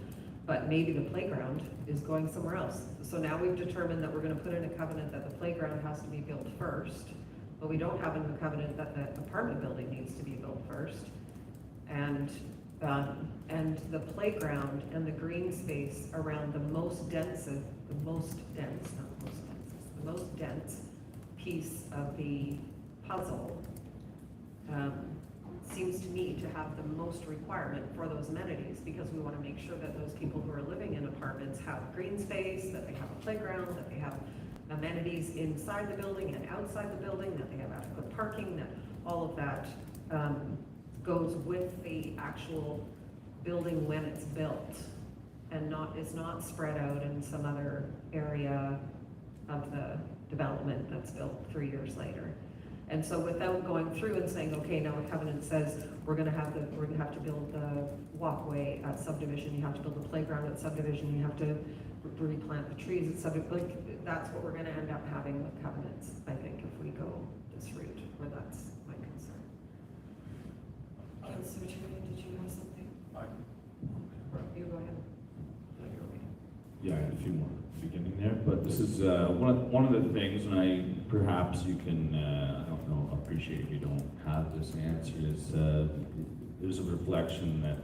but maybe the playground is going somewhere else. So now we've determined that we're gonna put in a covenant that the playground has to be built first, but we don't have in the covenant that the apartment building needs to be built first. And the playground and the green space around the most dense piece of the puzzle seems to me to have the most requirement for those amenities, because we want to make sure that those people who are living in apartments have green space, that they have a playground, that they have amenities inside the building and outside the building, that they have adequate parking, that all of that goes with the actual building when it's built, and is not spread out in some other area of the development that's built 3 years later. And so without going through and saying, okay, now the covenant says we're gonna have to build the walkway at subdivision, you have to build a playground at subdivision, you have to replant the trees at subdivision, like, that's what we're gonna end up having with covenants, I think, if we go this route, or that's my concern. Councilor Turian, did you have something? You go ahead. Yeah, I had a few more at the beginning there, but this is one of the things, and perhaps you can, I don't know, appreciate if you don't have this answer, is there's a reflection that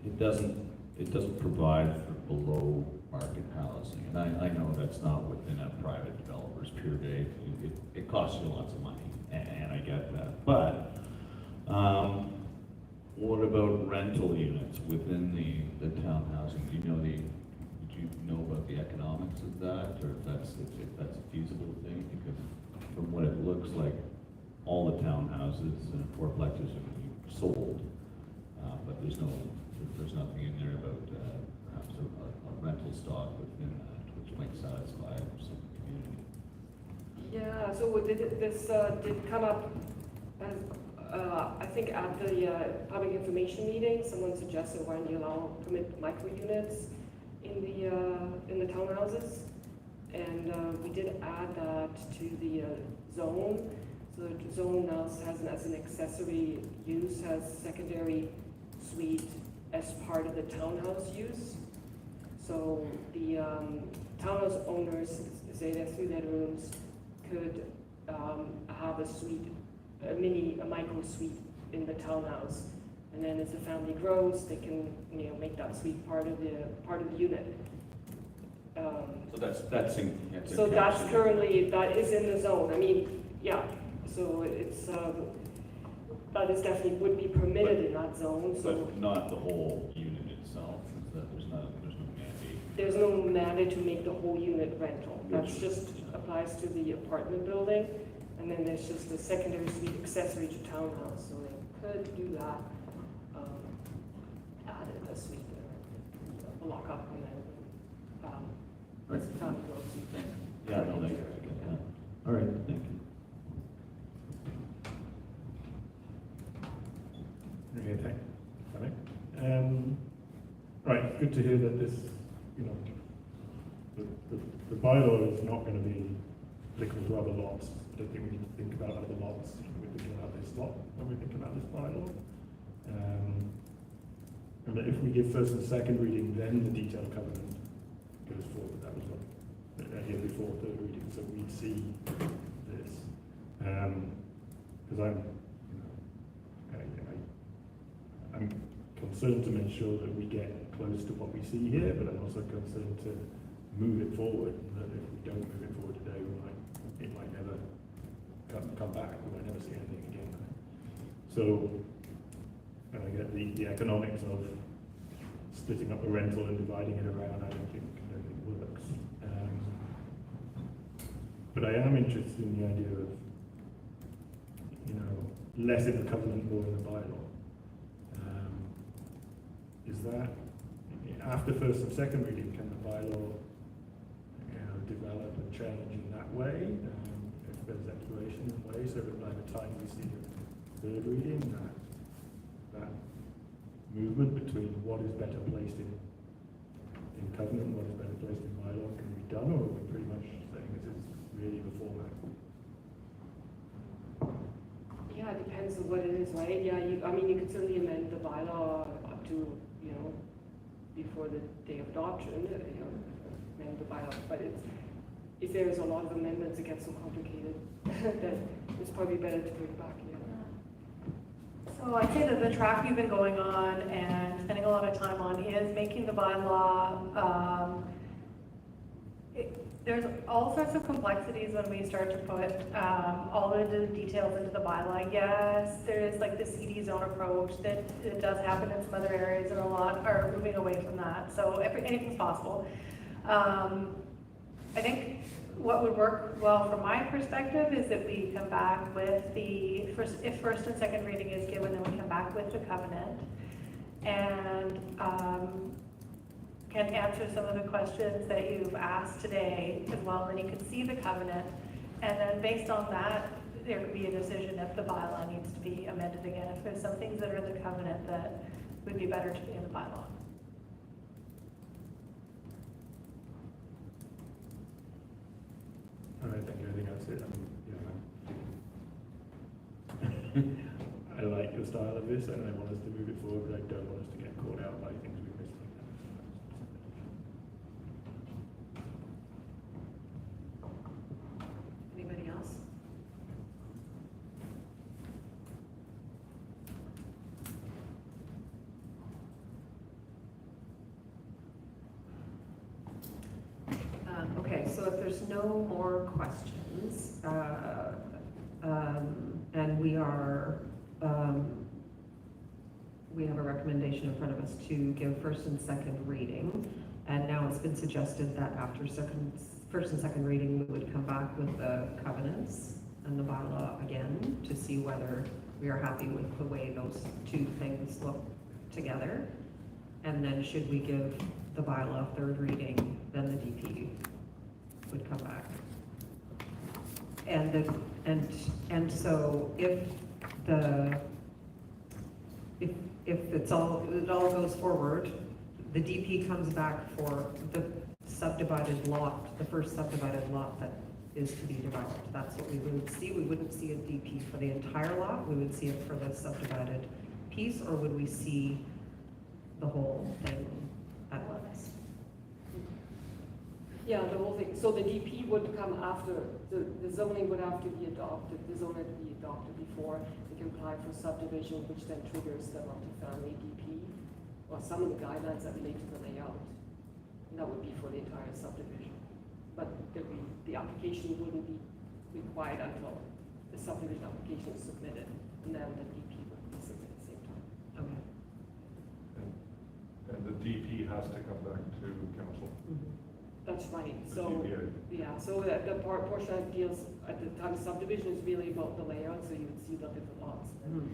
it doesn't provide for below market housing, and I know that's not within a private developer's purvey. It costs you lots of money, and I get that, but what about rental units within the town housing? Do you know about the economics of that, or if that's a feasible thing? Because from what it looks like, all the townhouses and fourplexes are being sold, but there's nothing in there about perhaps a rental stock within that, which might satisfy some community. Yeah, so this did come up as, I think at the public information meeting, someone suggested why don't you permit micro units in the townhouses, and we did add that to the zone. So the zone now has as an accessory use, has secondary suite as part of the townhouse use. So the townhouse owners, say they're 3 bedrooms, could have a suite, a micro suite in the townhouse. And then as the family grows, they can, make that suite part of the unit. So that's So that's currently, that is in the zone. I mean, yeah, so it's, that is definitely would be permitted in that zone, so. But not the whole unit itself, is that there's no mandate? There's no mandate to make the whole unit rental. That's just applies to the apartment building. And then there's just a secondary suite accessory to townhouse, so they could do that. Added a suite there, a lock up, and then, as the family grows. Yeah, no, I get that. All right, thank you. Okay, thanks. Right, good to hear that this, the bylaw is not going to be applicable to other lots. I don't think we need to think about other lots when we're thinking about this lot, when we think about this bylaw. And that if we give first and second reading, then the detailed covenant goes forward. That was what here before third reading, so we'd see this. Because I'm concerned to make sure that we get close to what we see here, but I'm also concerned to move it forward. That if we don't move it forward today, it might never come back. We might never see anything again. So, and I get the economics of splitting up the rental and dividing it around. I don't think works. But I am interested in the idea of, less in the covenant, more in the bylaw. Is that, after first and second reading, can the bylaw develop and change in that way? If there's exploration in way, so that by the time we see the third reading, that movement between what is better placed in covenant and what is better placed in bylaw can be done, or are we pretty much saying this is really the format? Yeah, it depends on what it is, right? Yeah, you could certainly amend the bylaw up to, before the day of adoption, amend the bylaw. But if there's a lot of amendments, it gets so complicated that it's probably better to bring it back again. So I'd say that the track we've been going on and spending a lot of time on is making the bylaw. There's all sorts of complexities when we start to put all of the details into the bylaw. Yes, there is like the CD zone approach that it does happen in some other areas, and a lot are moving away from that. So anything's possible. I think what would work well from my perspective is that we come back with if first and second reading is given, then we come back with the covenant and can answer some of the questions that you've asked today as well. Then you can see the covenant, and then based on that, there could be a decision if the bylaw needs to be amended again, if there's some things that are in the covenant that would be better to be in the bylaw. All right, thank you. I think that's it. I like the style of this, and I want us to move it forward, but I don't want us to get caught out by things we missed. Anybody else? Okay, so if there's no more questions, and we have a recommendation in front of us to give first and second reading, and now it's been suggested that after first and second reading, we would come back with the covenants and the bylaw again to see whether we are happy with the way those two things look together. And then should we give the bylaw third reading, then the DP would come back. And so if it all goes forward, the DP comes back for the subdivided lot, the first subdivided lot that is to be developed. That's what we would see. We wouldn't see a DP for the entire lot. We would see it for the subdivided piece, or would we see the whole thing at once? Yeah, the whole thing. So the DP would come after, the zoning would have to be adopted, the zoning would be adopted before they can apply for subdivision, which then triggers the multifamily DP, or some of the guidelines that relate to the layout. And that would be for the entire subdivision. But the application wouldn't be required until the subdivision application is submitted, and then the DP would be submitted at the same time. Okay. And the DP has to come back to council. That's right. The So, CPA. yeah, so the portion that deals at the time of subdivision is really about the layout, so you would see the different lots.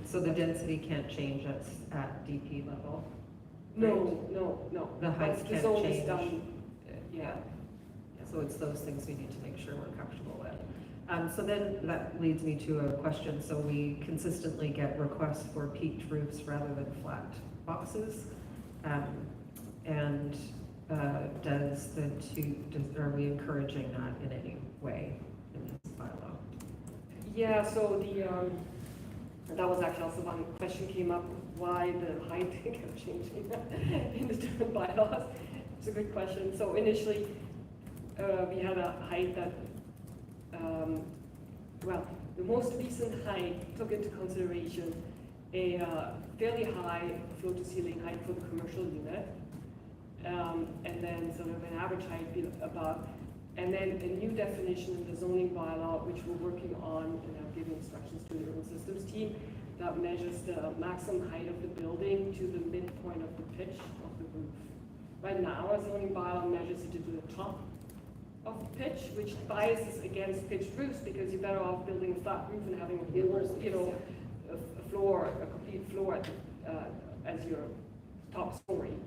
So the density can't change at DP level? No. The height Once the can't zone is change. done, yeah. So it's those things we need to make sure we're comfortable with. So then that leads me to a question. So we consistently get requests for peaked roofs rather than flat boxes. Are we encouraging that in any way in this bylaw? Yeah, so that was actually also one question came up, why the height kept changing in the different bylaws. It's a good question. So initially, we had a height that, the most recent height took into consideration a fairly high floor-to-ceiling height for the commercial unit, and then sort of an average height above, and then a new definition in the zoning bylaw, which we're working on, and I'm giving instructions to the urban systems team, that measures the maximum height of the building to the midpoint of the pitch of the roof. Right now, our zoning bylaw measures it to the top of the pitch, which biases against pitched roofs, because you're better off building a flat roof and having a floor, a complete floor as your top story.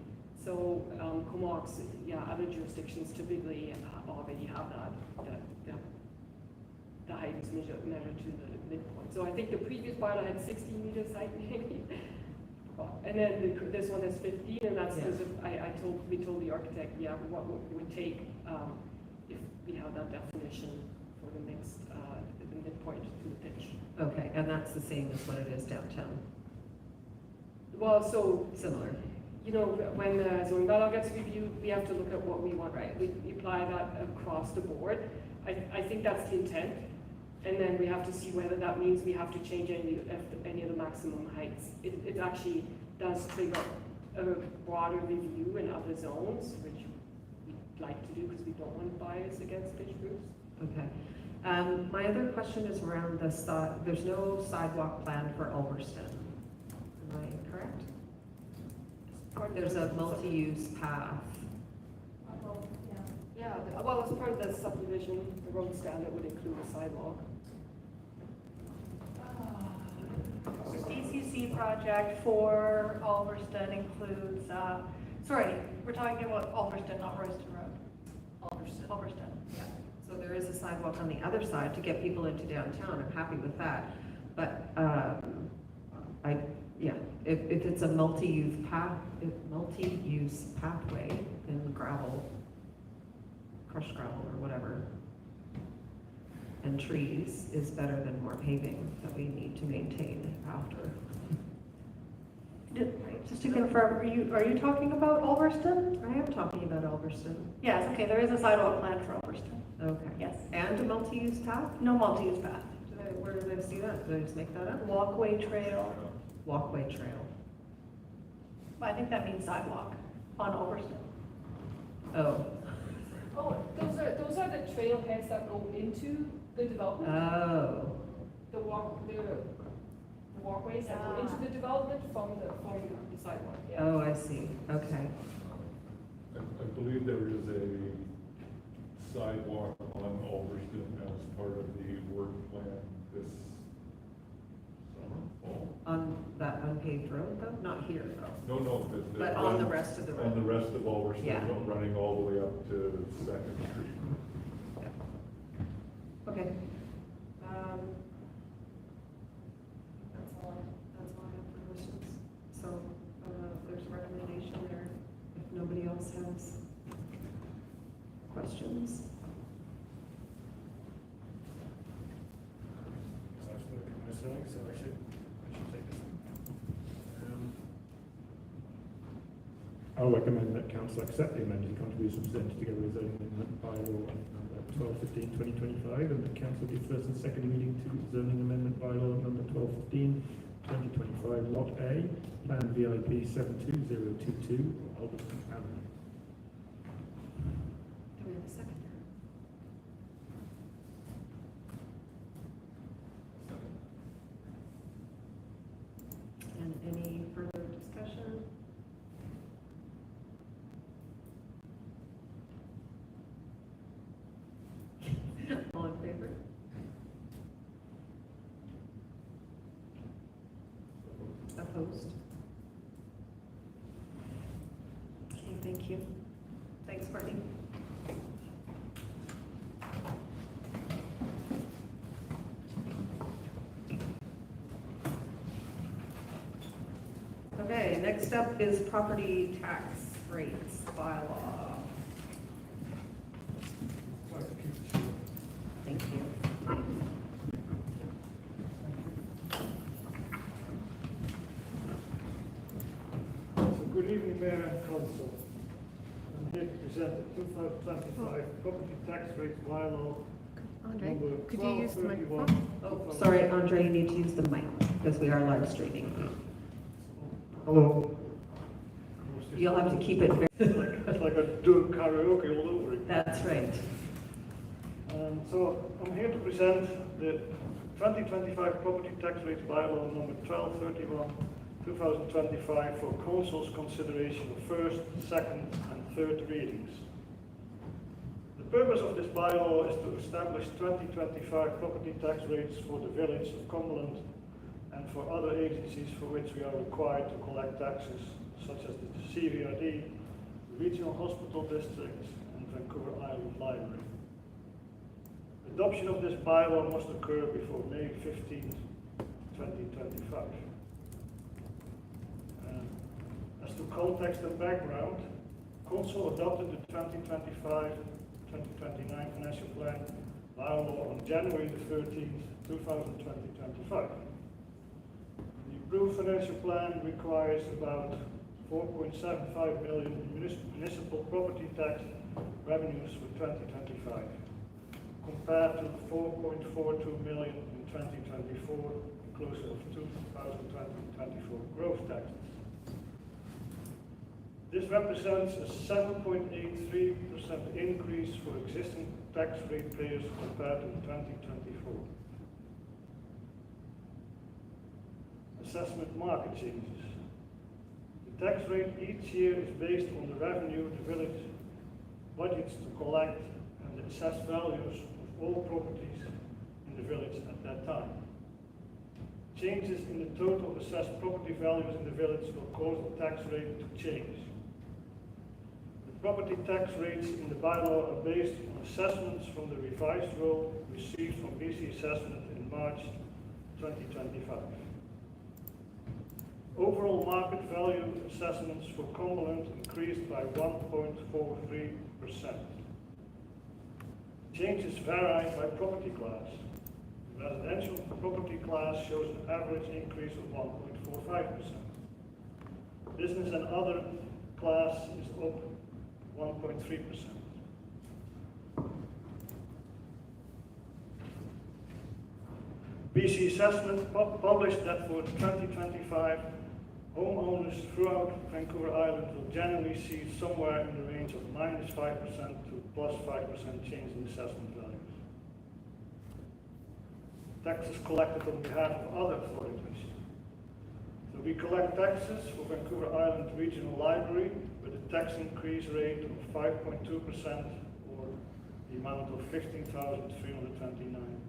So Comox, other jurisdictions typically already have that. The height is measured to the midpoint. So I think the previous bylaw had 16 meters height maybe. And then this one is 15, and that's because we told the architect, what it would take if we have that definition for the next, the midpoint to the pitch. Okay, and that's the same as what it is downtown? Well, so Similar? When the zoning bylaw gets reviewed, we have to look at what we want, right? We apply that across the board. I think that's the intent. And then we have to see whether that means we have to change any of the maximum heights. It actually does trigger a broader review in other zones, which we'd like to do because we don't want to bias against pitched roofs. Okay. My other question is around there's no sidewalk plan for Ulverston. Am I correct? There's a multi-use path. Yeah, well, as part of the subdivision, the road standard would include a sidewalk. DCC project for Ulverston includes, we're talking about Ulverston, not Royston Road. Ulverston. Ulverston, yeah. So So there is a sidewalk on the other side to get people into downtown. I'm happy with that. But, if it's a multi-use pathway in gravel, crushed gravel or whatever, and trees is better than more paving that we need to maintain after. Just to confirm, are you talking about Ulverston? I am talking about Elverston. Yes, okay, there is a sidewalk plan for Ulverston. Okay. Yes. And a multi-use path? No multi-use path. Where did I see that? Did I just make that up? Walkway trail. Walkway trail. I think that means sidewalk on Ulverston. Oh. Oh, those are the trailheads that go into the development, Oh. the walkways that go into the development from the sidewalk, yeah. Oh, I see. Okay. I believe there is a sidewalk on Ulverston as part of the work plan this summer, fall. On that unpaved road though? Not here though. No, But on the rest of the road. on the rest of Ulverston, Yeah. running all the way up to Second Street. Okay. That's all I have for questions. So, there's a recommendation there, if nobody else has questions. That's what I'm assuming, so I should take this. I'll recommend that council accept the amended contributions presented together with zoning amendment bylaw number 1215/2025, and that council give first and second reading to zoning amendment bylaw number 1215/2025, lot A, plan VIP 72022, Alderson Avenue. Do we have a second? And any further discussion? All in favor? Opposed? Okay, thank you. Thanks, Courtney. Okay, next up is property tax rates bylaw. Thank you. So good evening, Mayor and Council. I'm here to present the 2025 property tax rates bylaw. Andre, number could you use the 1231. microphone? Oh, sorry, Andre, you need to use the mic because we are live streaming. Hello. You'll have to keep it very. It's like I'm doing karaoke all over again. That's right. So I'm here to present the 2025 property tax rates bylaw number 1231/2025 for council's consideration of first, second, and third readings. The purpose of this bylaw is to establish 2025 property tax rates for the village of Cumberland and for other agencies for which we are required to collect taxes, such as the CVRD, Regional Hospital District, and Vancouver Island Library. Adoption of this bylaw must occur before May 15, 2025. As to context and background, Council adopted the 2025-2029 financial plan bylaw on January 13, 2025. The approved financial plan requires about 4.75 million in municipal property tax revenues for 2025, compared to 4.42 million in 2024, inclusive of 2024 growth taxes. This represents a 7.83% increase for existing tax rate payers compared to 2024. Assessment market changes. The tax rate each year is based on the revenue the village budgets to collect and the assessed values of all properties in the village at that time. Changes in the total assessed property values in the village will cause the tax rate to change. The Property tax rates in the bylaw are based on assessments from the revised roll received from BC Assessment in March 2025. Overall market value assessments for Cumberland increased by 1.43%. Changes vary by property class. Residential property class shows an average increase of 1.45%. Business and other class is up 1.3%. BC Assessment published that for 2025, homeowners throughout Vancouver Island will generally see somewhere in the range of -5% to +5% change in assessment values. Taxes collected on behalf of other authorities. So we collect taxes for Vancouver Island Regional Library with a tax increase rate of 5.2% or the amount of $15,329.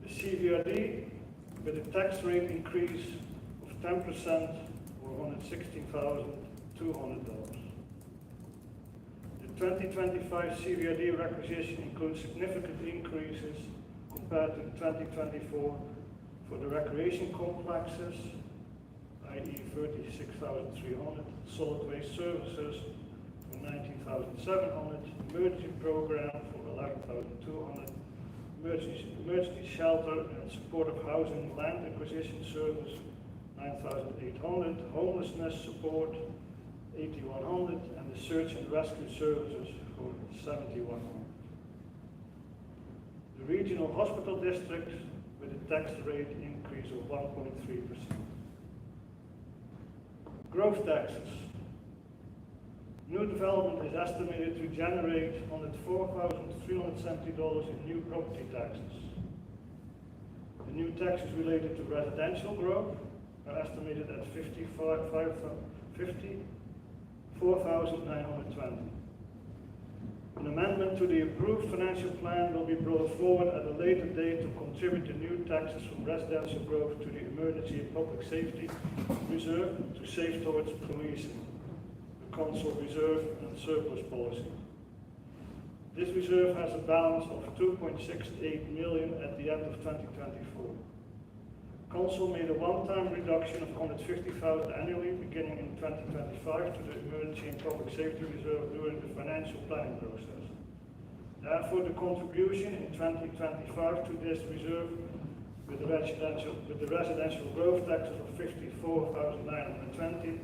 The CVRD with a tax rate increase of 10% or $116,200. The 2025 CVRD requisition includes significant increases compared to 2024 for the recreation complexes, i.e. 36,300, solid waste services for 19,700, emergency program for 11,200, emergency shelter and supportive housing land acquisition service 9,800, homelessness support 8,100, and the search and rescue services for 7,100. The regional hospital district with a tax rate increase of 1.3%. Growth taxes. New development is estimated to generate $104,370 in new property taxes. The new taxes related to residential growth are estimated at $54,920. An amendment to the approved financial plan will be brought forward at a later date to contribute the new taxes from residential growth to the Emergency and Public Safety Reserve to save towards policing, the Council Reserve and surplus policy. This reserve has a balance of $2.68 million at the end of 2024. Council made a one-time reduction of $150,000 annually beginning in 2025 to the Emergency and Public Safety Reserve during the financial planning process. Therefore, the contribution in 2025 to this reserve with the residential growth taxes of $54,920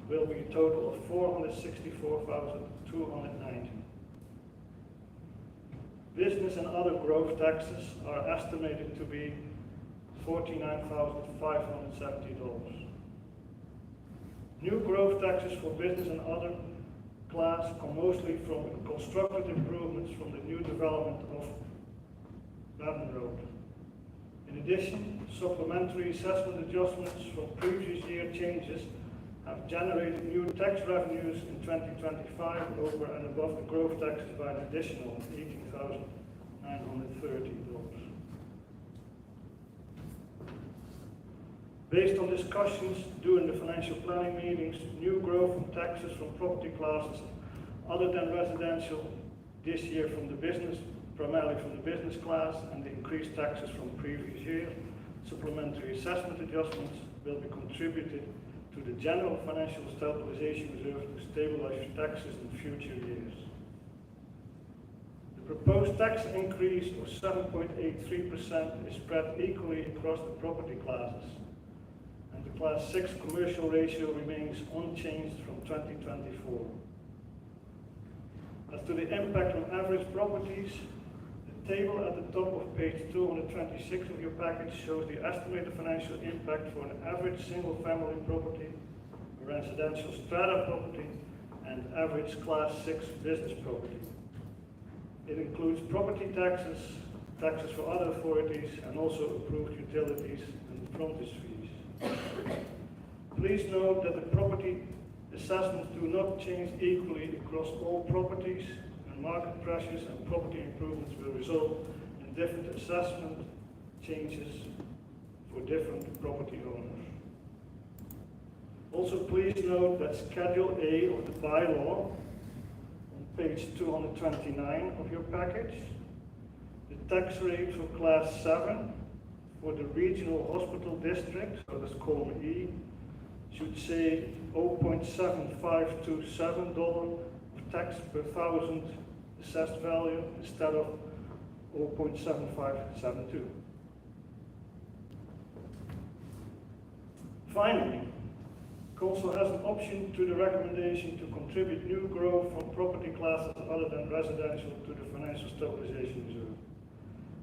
will be a total of $464,290. Business and other growth taxes are estimated to be $49,570. New growth taxes for business and other class come mostly from constructed improvements from the new development of Baden Road. In addition, supplementary assessment adjustments from previous year changes have generated new tax revenues in 2025 over and above the growth taxes by an additional $18,930. Based on discussions during the financial planning meetings, new growth in taxes from property classes other than residential this year from the business, primarily from the business class, and the increased taxes from previous year, supplementary assessment adjustments will be contributed to the general financial stabilization reserve to stabilize taxes in future years. The proposed tax increase of 7.83% is spread equally across the property classes. The Class 6 commercial ratio remains unchanged from 2024. As to the impact on average properties, the table at the top of page 226 of your package shows the estimated financial impact for an average single-family property, a residential strata property, and average Class 6 business property. It includes property taxes, taxes for other authorities, and also approved utilities and frontage fees. Please note that the property assessments do not change equally across all properties, and market pressures and property improvements will result in different assessment changes for different property owners. Also, please note that Schedule A of the bylaw, on page 229 of your package, the tax rate for Class 7 for the regional hospital district, so that's column E, should say $0.7527 of tax per thousand assessed value instead of 0.7572. Finally, Council has an option to the recommendation to contribute new growth from property classes other than residential to the Financial Stabilization Reserve.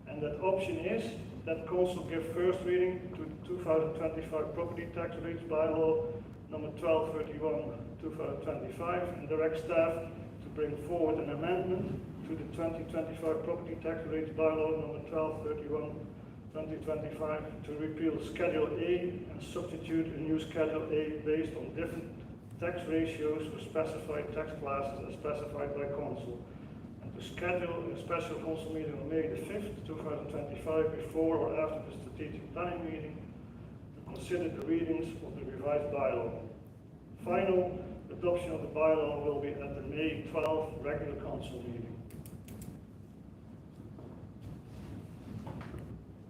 And that option is that Council give first reading to the 2025 property tax rates bylaw number 1231/2025 and direct staff to bring forward an amendment to the 2025 property tax rates bylaw number 1231/2025 to repeal Schedule A and substitute a new Schedule A based on different tax ratios for specified tax classes as specified by Council, and to schedule a special Council meeting on May the 5th, 2025, before or after the strategic planning meeting to consider the readings of the revised bylaw. Final adoption of the bylaw will be at the May 12th regular Council meeting.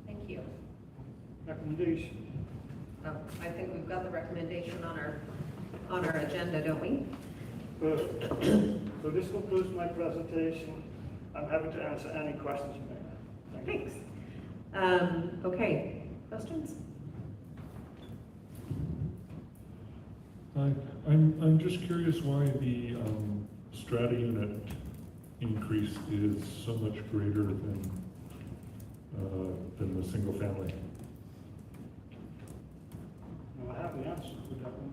Thank you. Recommendation. I think we've got the recommendation on our agenda, don't we? Perfect. So this concludes my presentation. I'm happy to answer any questions you may have. Thank you. Thanks. Okay, questions? I'm just curious why the strata unit increase is so much greater than the single family. No, I have the answer to that one.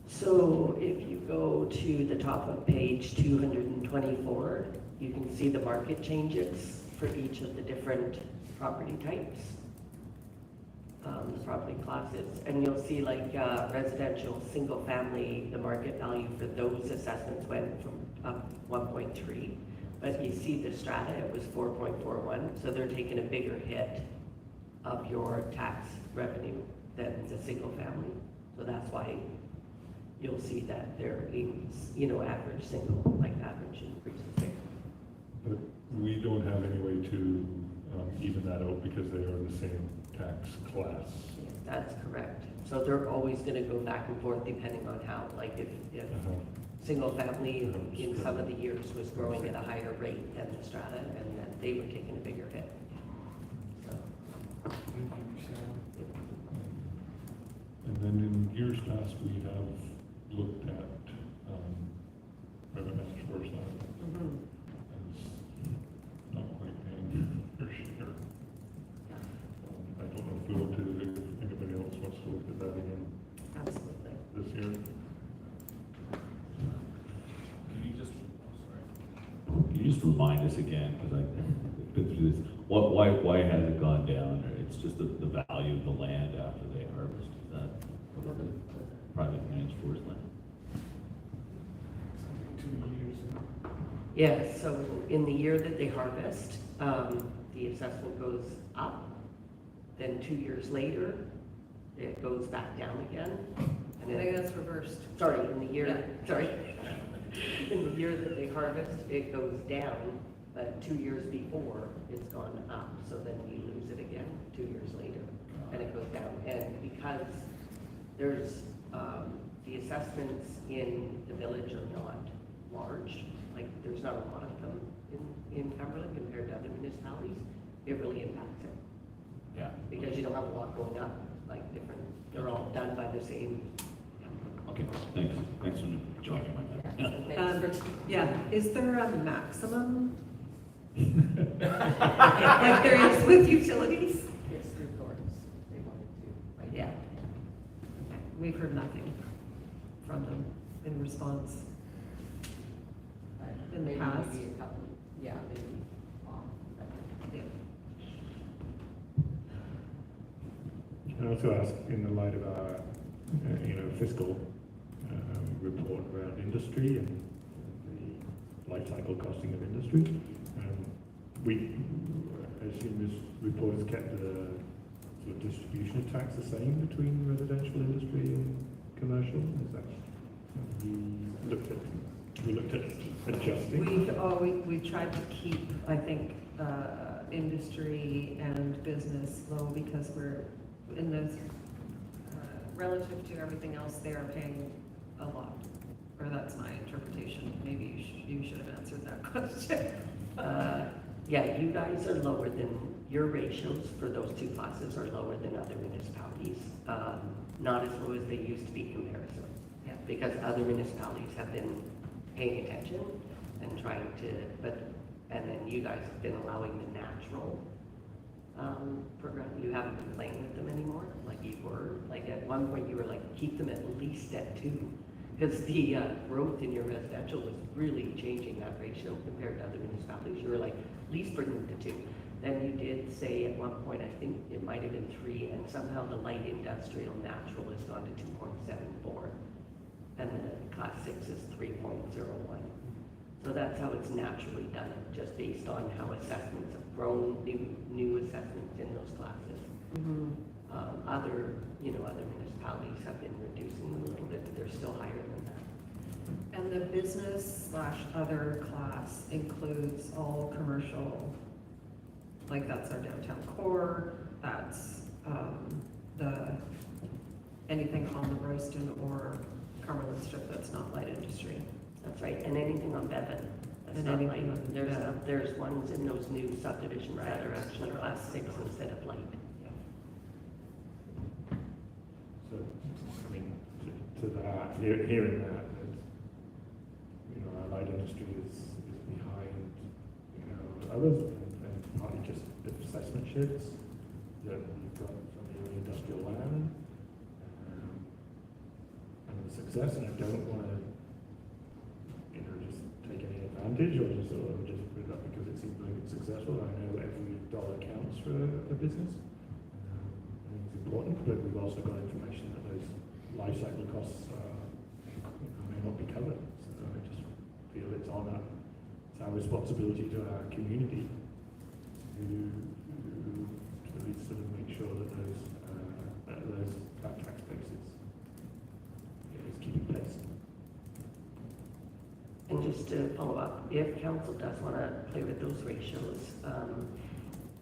So if you go to the top of page 224, you can see the market changes for each of the different property types, the property classes, and you'll see like residential, single family, the market value for those assessments went from up 1.3, but you see the strata, it was 4.41, so they're taking a bigger hit of your tax revenue than the single family, so that's why you'll see that their, average single, like average increases there. But we don't have any way to even that out because they are the same tax class. That's correct. So they're always gonna go back and forth depending on how, like if single family in some of the years was growing at a higher rate than the strata, and then they were taking a bigger hit. So, And then in years past, we have looked at private master forest land. Mm-hmm. And it's not quite paying their share. I don't know if we want to, if anybody else wants to look at that again Absolutely. this year. Can you just remind us again, because I've been through this, why has it gone down? Or it's just the value of the land after they harvest, is that private managed forest land? yeah, so in the year that they harvest, the assessment goes up. Then 2 years later, it goes back down again. I think that's reversed. Sorry, in the year, in the year that they harvest, it goes down, but 2 years before, it's gone up. So then you lose it again 2 years later, and it goes down. And because there's, the assessments in the village are not large, like there's not a lot of them in Cumberland compared to other municipalities, it really impacts it. Yeah. Because you don't have a lot going up, like different, they're all done by the same. Okay, thanks for jogging my memory. Yeah, is there a maximum? Like there is with utilities? It's through Thorns, they wanted to, right? Yeah. We've heard nothing from them in response. In the Maybe past. a couple, yeah, maybe. Yeah. Can I also ask, in the light of our, fiscal report around industry and the life cycle costing of industry, assume this report has kept the sort of distribution of tax the same between residential industry and commercial? Is that something we looked at adjusting? We tried to keep, I think, industry and business low because we're in this, relative to everything else, they are paying a lot. Or that's my interpretation. Maybe you should have answered that question. Yeah, you guys are lower than, your ratios for those two classes are lower than other municipalities. Not as low as they used to be comparison. Yeah. Because other municipalities have been paying attention and trying to, and then you guys have been allowing the natural program. You haven't been playing with them anymore, like you were. Like at one point you were like, keep them at least at 2. Because the growth in your residential was really changing that ratio compared to other municipalities. You were like, at least bring them to 2. Then you did say at one point, I think it might have been 3, and somehow the light industrial natural has gone to 2.74. And the class 6 is 3.01. So that's how it's naturally done, just based on how assessments have grown, new assessments in those classes. Mm-hmm. Other municipalities have been reducing them a little bit, but they're still higher than that. And the business/other class includes all commercial, like that's our downtown core, that's anything on the Royston or Cumberland Strip that's not light industry. That's right, and anything on Bevan. That's And not anything light. on There's, Bevan. there's ones in those new subdivisions that are actually class 6 instead of light. So, I mean, to that, hearing that, our light industry is behind, others, and partly just the assessment shifts that we've got from the industrial land, and the success, and I don't want to, just take any advantage or just put it up because it seems like it's successful. I know every dollar counts for a business. It's important, but we've also got information that those life cycle costs may not be covered. So I just feel it's our responsibility to our community to really sort of make sure that that tax base is keeping pace. And just to follow up, if council does want to play with those ratios,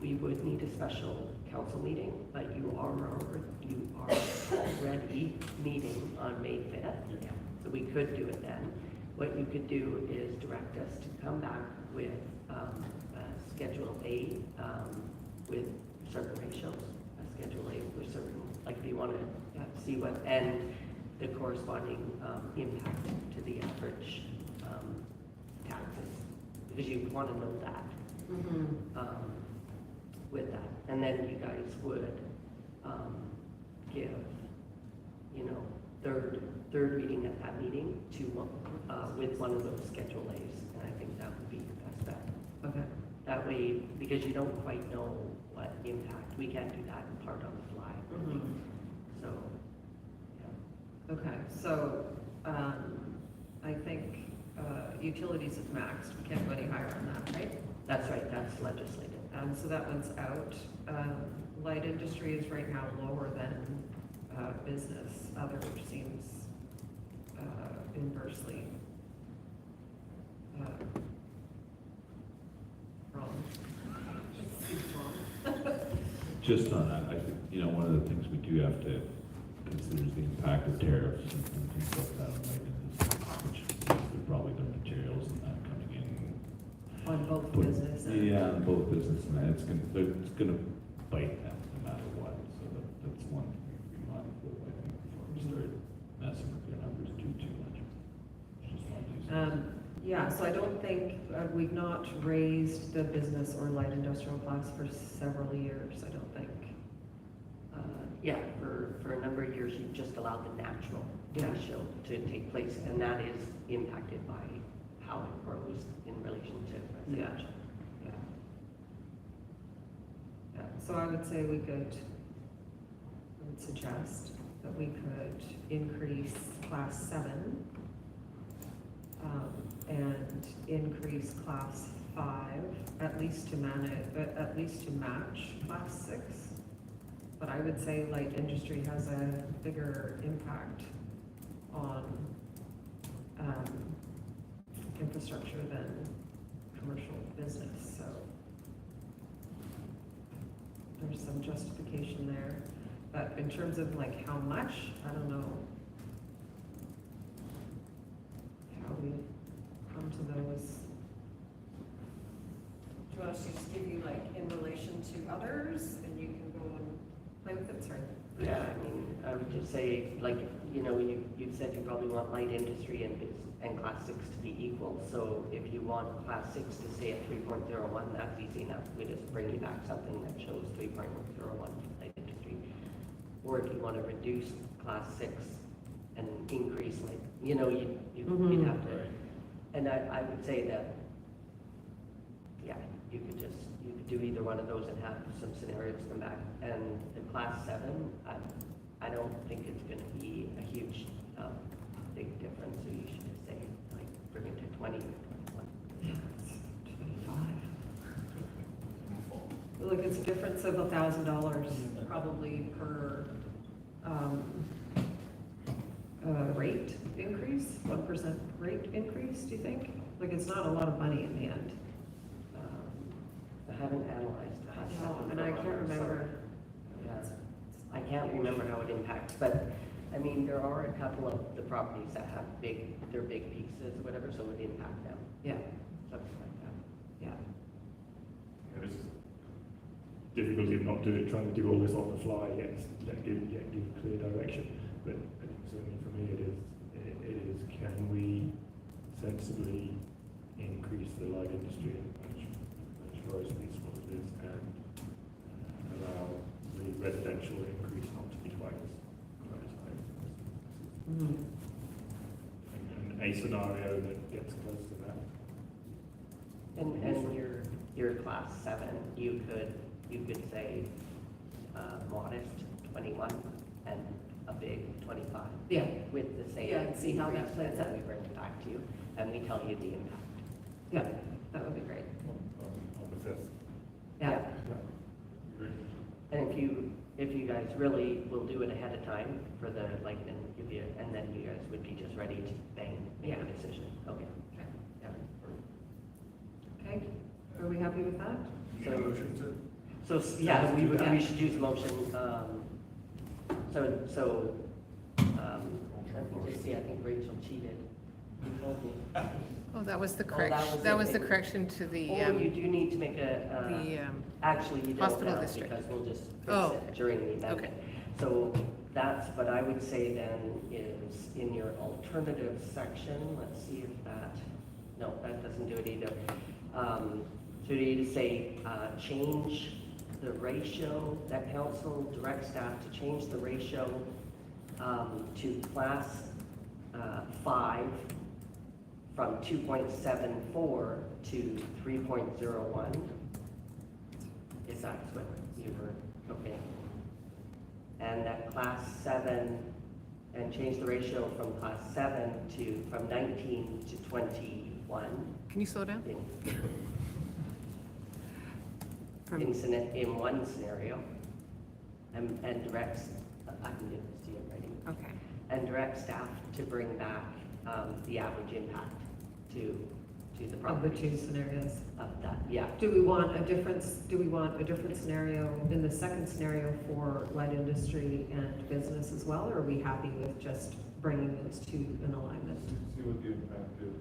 we would need a special council meeting, but you are already meeting on May 5th. So we could do it then. What you could do is direct us to come back with Schedule A with certain ratios, a Schedule A with certain, like if you want to see what, and the corresponding impact to the average taxes, because you want to know that. With that, and then you guys would give, third reading at that meeting to with one of those Schedule A's, and I think that would be the best bet. Okay. That way, because you don't quite know what impact, we can't do that in part on the fly. So, yeah. Okay, so, I think, utilities is maxed, we can't go any higher on that, right? That's right, that's legislative. So that one's out. Light industry is right now lower than, business, other, which seems, inversely, wrong. It seems wrong. Just on that, I think, one of the things we do have to consider is the impact of tariffs and things like that on light industry, which are probably the materials and that coming in. On both business and. Yeah, on both business and that, it's gonna bite them no matter what, so that's one thing to be mindful of, I think, before we start messing with your numbers too much. Just one of these. Yeah, so I don't think, we've not raised the business or light industrial class for several years, I don't think. Yeah, for a number of years, you've just allowed the natural ratio to take place, and that is impacted by how it grows in relation to residential. Yeah, so I would say I would suggest that we could increase class 7, and increase class 5, at least to match class 6. But I would say light industry has a bigger impact on infrastructure than commercial business, so there's some justification there. But in terms of like how much, I don't know how we come to those. Do you want us to just give you like in relation to others and you can go and play with it, sorry? Yeah, I mean, I would just say, like, you know, you said you probably want light industry and class 6 to be equal. So if you want class 6 to stay at 3.01, that's easy enough. We just bring you back something that shows 3.01 light industry. Or if you want to reduce class 6 and increase, like, you know, you'd have to. And I would say that, yeah, you could do either one of those and have some scenarios come back. And the class 7, I don't think it's going to be a huge, big difference. So you should just say, like, bring it to 20 or 21. 25. Look, it's a difference of $1,000 probably per rate increase, 1% rate increase, do you think? Like, it's not a lot of money in the end. I haven't analyzed that. No, and I can't remember. I can't remember how it impacts, but, I mean, there are a couple of the properties that have they're big pieces or whatever, so it would impact them. Yeah, Something like that. yeah. There's difficulty of not trying to do all this on the fly, yet give clear direction. But I think certainly for me it is can we sensibly increase the light industry and manage groceries what it is and allow the residential increase not to be quite as high. Mhm. And a scenario that gets close to that. And your class 7, you could say modest 21 and a big 25. Yeah. With the same. Yeah, and see how that increase, plays and then out. we bring it back to you and we tell you the impact. Yeah, that would be great. On the 5th. Yeah. And if you guys really will do it ahead of time for the, like, and give you, and then you guys would be just ready to make a decision. Okay. Yeah. Okay, are we happy with that? So, yeah, we should use motion, let me just see, I think Rachel cheated. You told me. Oh, that was the that correction, was that it. was the correction to the, Oh, you do need to make actually, you don't hospital now, district. because we'll just fix Oh, it during the amendment. okay. So that's, what I would say then is in your alternative section, let's see if that, no, that doesn't do it either. So you need to say, change the ratio, that council direct staff to change the ratio to class 5 from 2.74 to 3.01. Is that what you were, okay. And that class 7, and change the ratio from class 7 from 19 to 21. Can you slow down? In one scenario, and directs, I can give this to you already. Okay. And direct staff to bring back the average impact to the Of the property. 2 scenarios. Of that, yeah. Do we want a different scenario in the second scenario for light industry and business as well, or are we happy with just bringing those 2 in alignment? See what the impact is.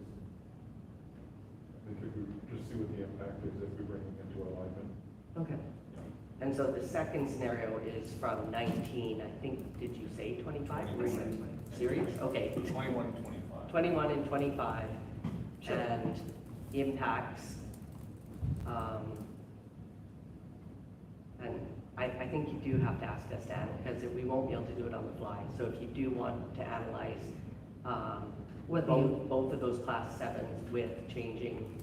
I think if we just see what the impact is if we bring them into alignment. Okay. And so the second scenario is from 19, I think, did you say 25? Serious? Okay. 21 and 25. 21 and 25. Sure. And impacts, and I think you do have to ask us that, because we won't be able to do it on the fly. So if you do want to analyze both of those class 7s with changing,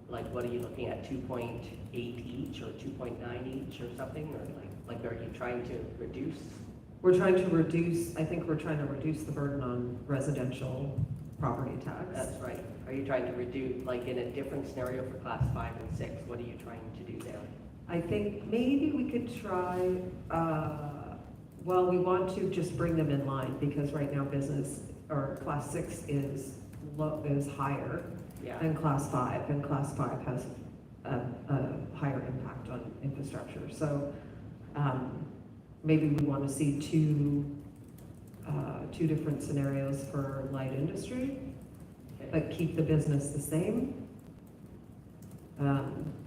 like, what are you looking at, 2.8 each or 2.9 each or something, or like are you trying to reduce? We're trying to reduce, I think we're trying to reduce the burden on residential property tax. That's right. Are you trying to reduce, like in a different scenario for class 5 and 6, what are you trying to do there? I think maybe we could try, well, we want to just bring them in line, because right now business, or class 6 is higher Yeah. than class 5, and class 5 has a higher impact on infrastructure. So maybe we want to see two different scenarios for light industry, but keep the business the same.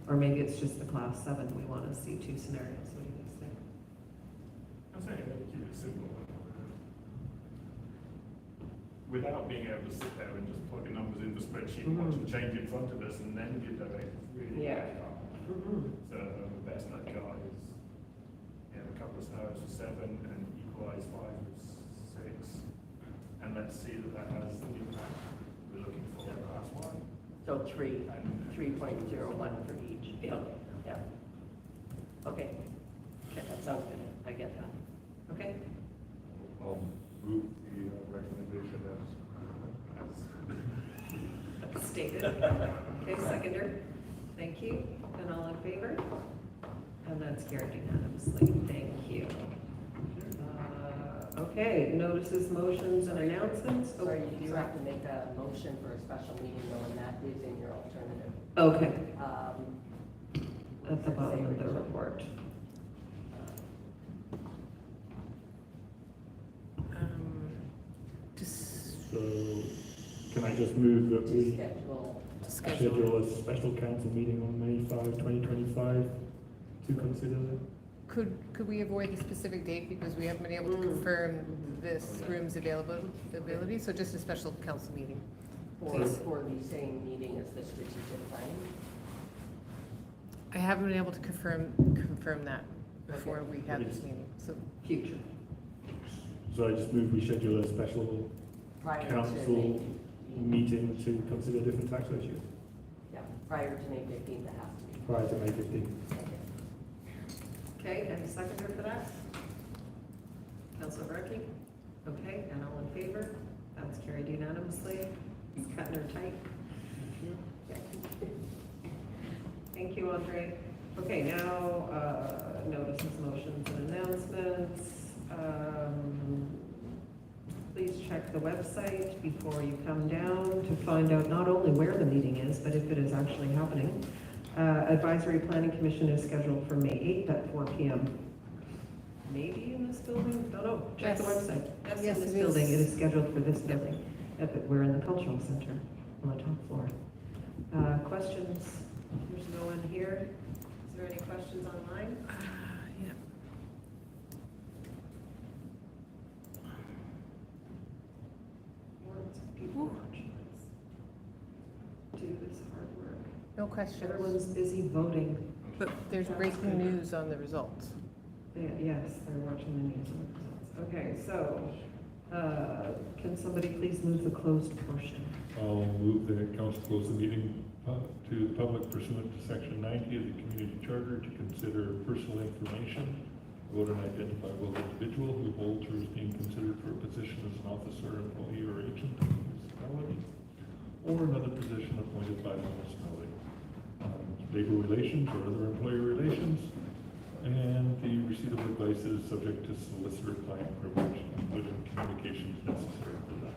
Or maybe it's just the class 7, we want to see 2 scenarios. What do you guys think? I'm saying keep it simple. Without being able to sit there and just plug the numbers in the spreadsheet, watch them change in front of us, and then give directions, really. Yeah. So the best I've got is, a couple of scenarios for 7 and equalize 5 with 6. And let's see that has the impact we're looking for in class 1. So 3.01 for each. Yeah. Yeah. Okay. Okay, that sounds good. I get that. Okay? I'll move the recommendation as Stated. Okay, seconder. Thank you. And all in favor? And that's carried unanimously. Thank you. Okay, notices, motions, and announcements. Oh, Sorry, you do have to make a motion for a special meeting, though, and that is in your alternative. Okay, Um, at the bottom of the report. So, can I just move that we Schedule. schedule a special council meeting on May 5, 2025 to consider that? Could we avoid the specific date because we haven't been able to confirm this room's availability? So just a special council meeting. For the same meeting as the strategic planning? I haven't been able to confirm that before we have this meeting, so. Future. So I just move we schedule a special Prior to council meeting to consider different tax ratios Yeah, prior to May 15th, it has to be. prior to May 15th. Okay, and a seconder for that? Councilor Berkey? Okay, and all in favor? That's carried unanimously. He's cutting her tight. Thank you, Andre. Okay, now, notices, motions, and announcements. Please check the website before you come down to find out not only where the meeting is, but if it is actually happening. Advisory Planning Commission is scheduled for May 8th at 4 p.m. Maybe in this building? Don't know. Check the Yes. website. Yes, Yes, in this it building. is. It is scheduled for this building. We're in the Cultural Center on the top floor. Questions? There's no one here. Is there any questions online? Yeah. Lots of people watching us do this hard work. No questions. Everyone's busy voting. But there's breaking news on the results. Yes, they're watching the news. Okay, so, can somebody please move the closed portion? I'll move that council close the meeting to the public pursuant to section 90 of the community charter to consider personal information about an identifiable individual who holds or is being considered for a position as an officer, employee, or agent of the municipality, or another position appointed by the municipality. Labor relations or other employee relations, and the receipt of advice is subject to solicitor-client privilege, including communications necessary for that.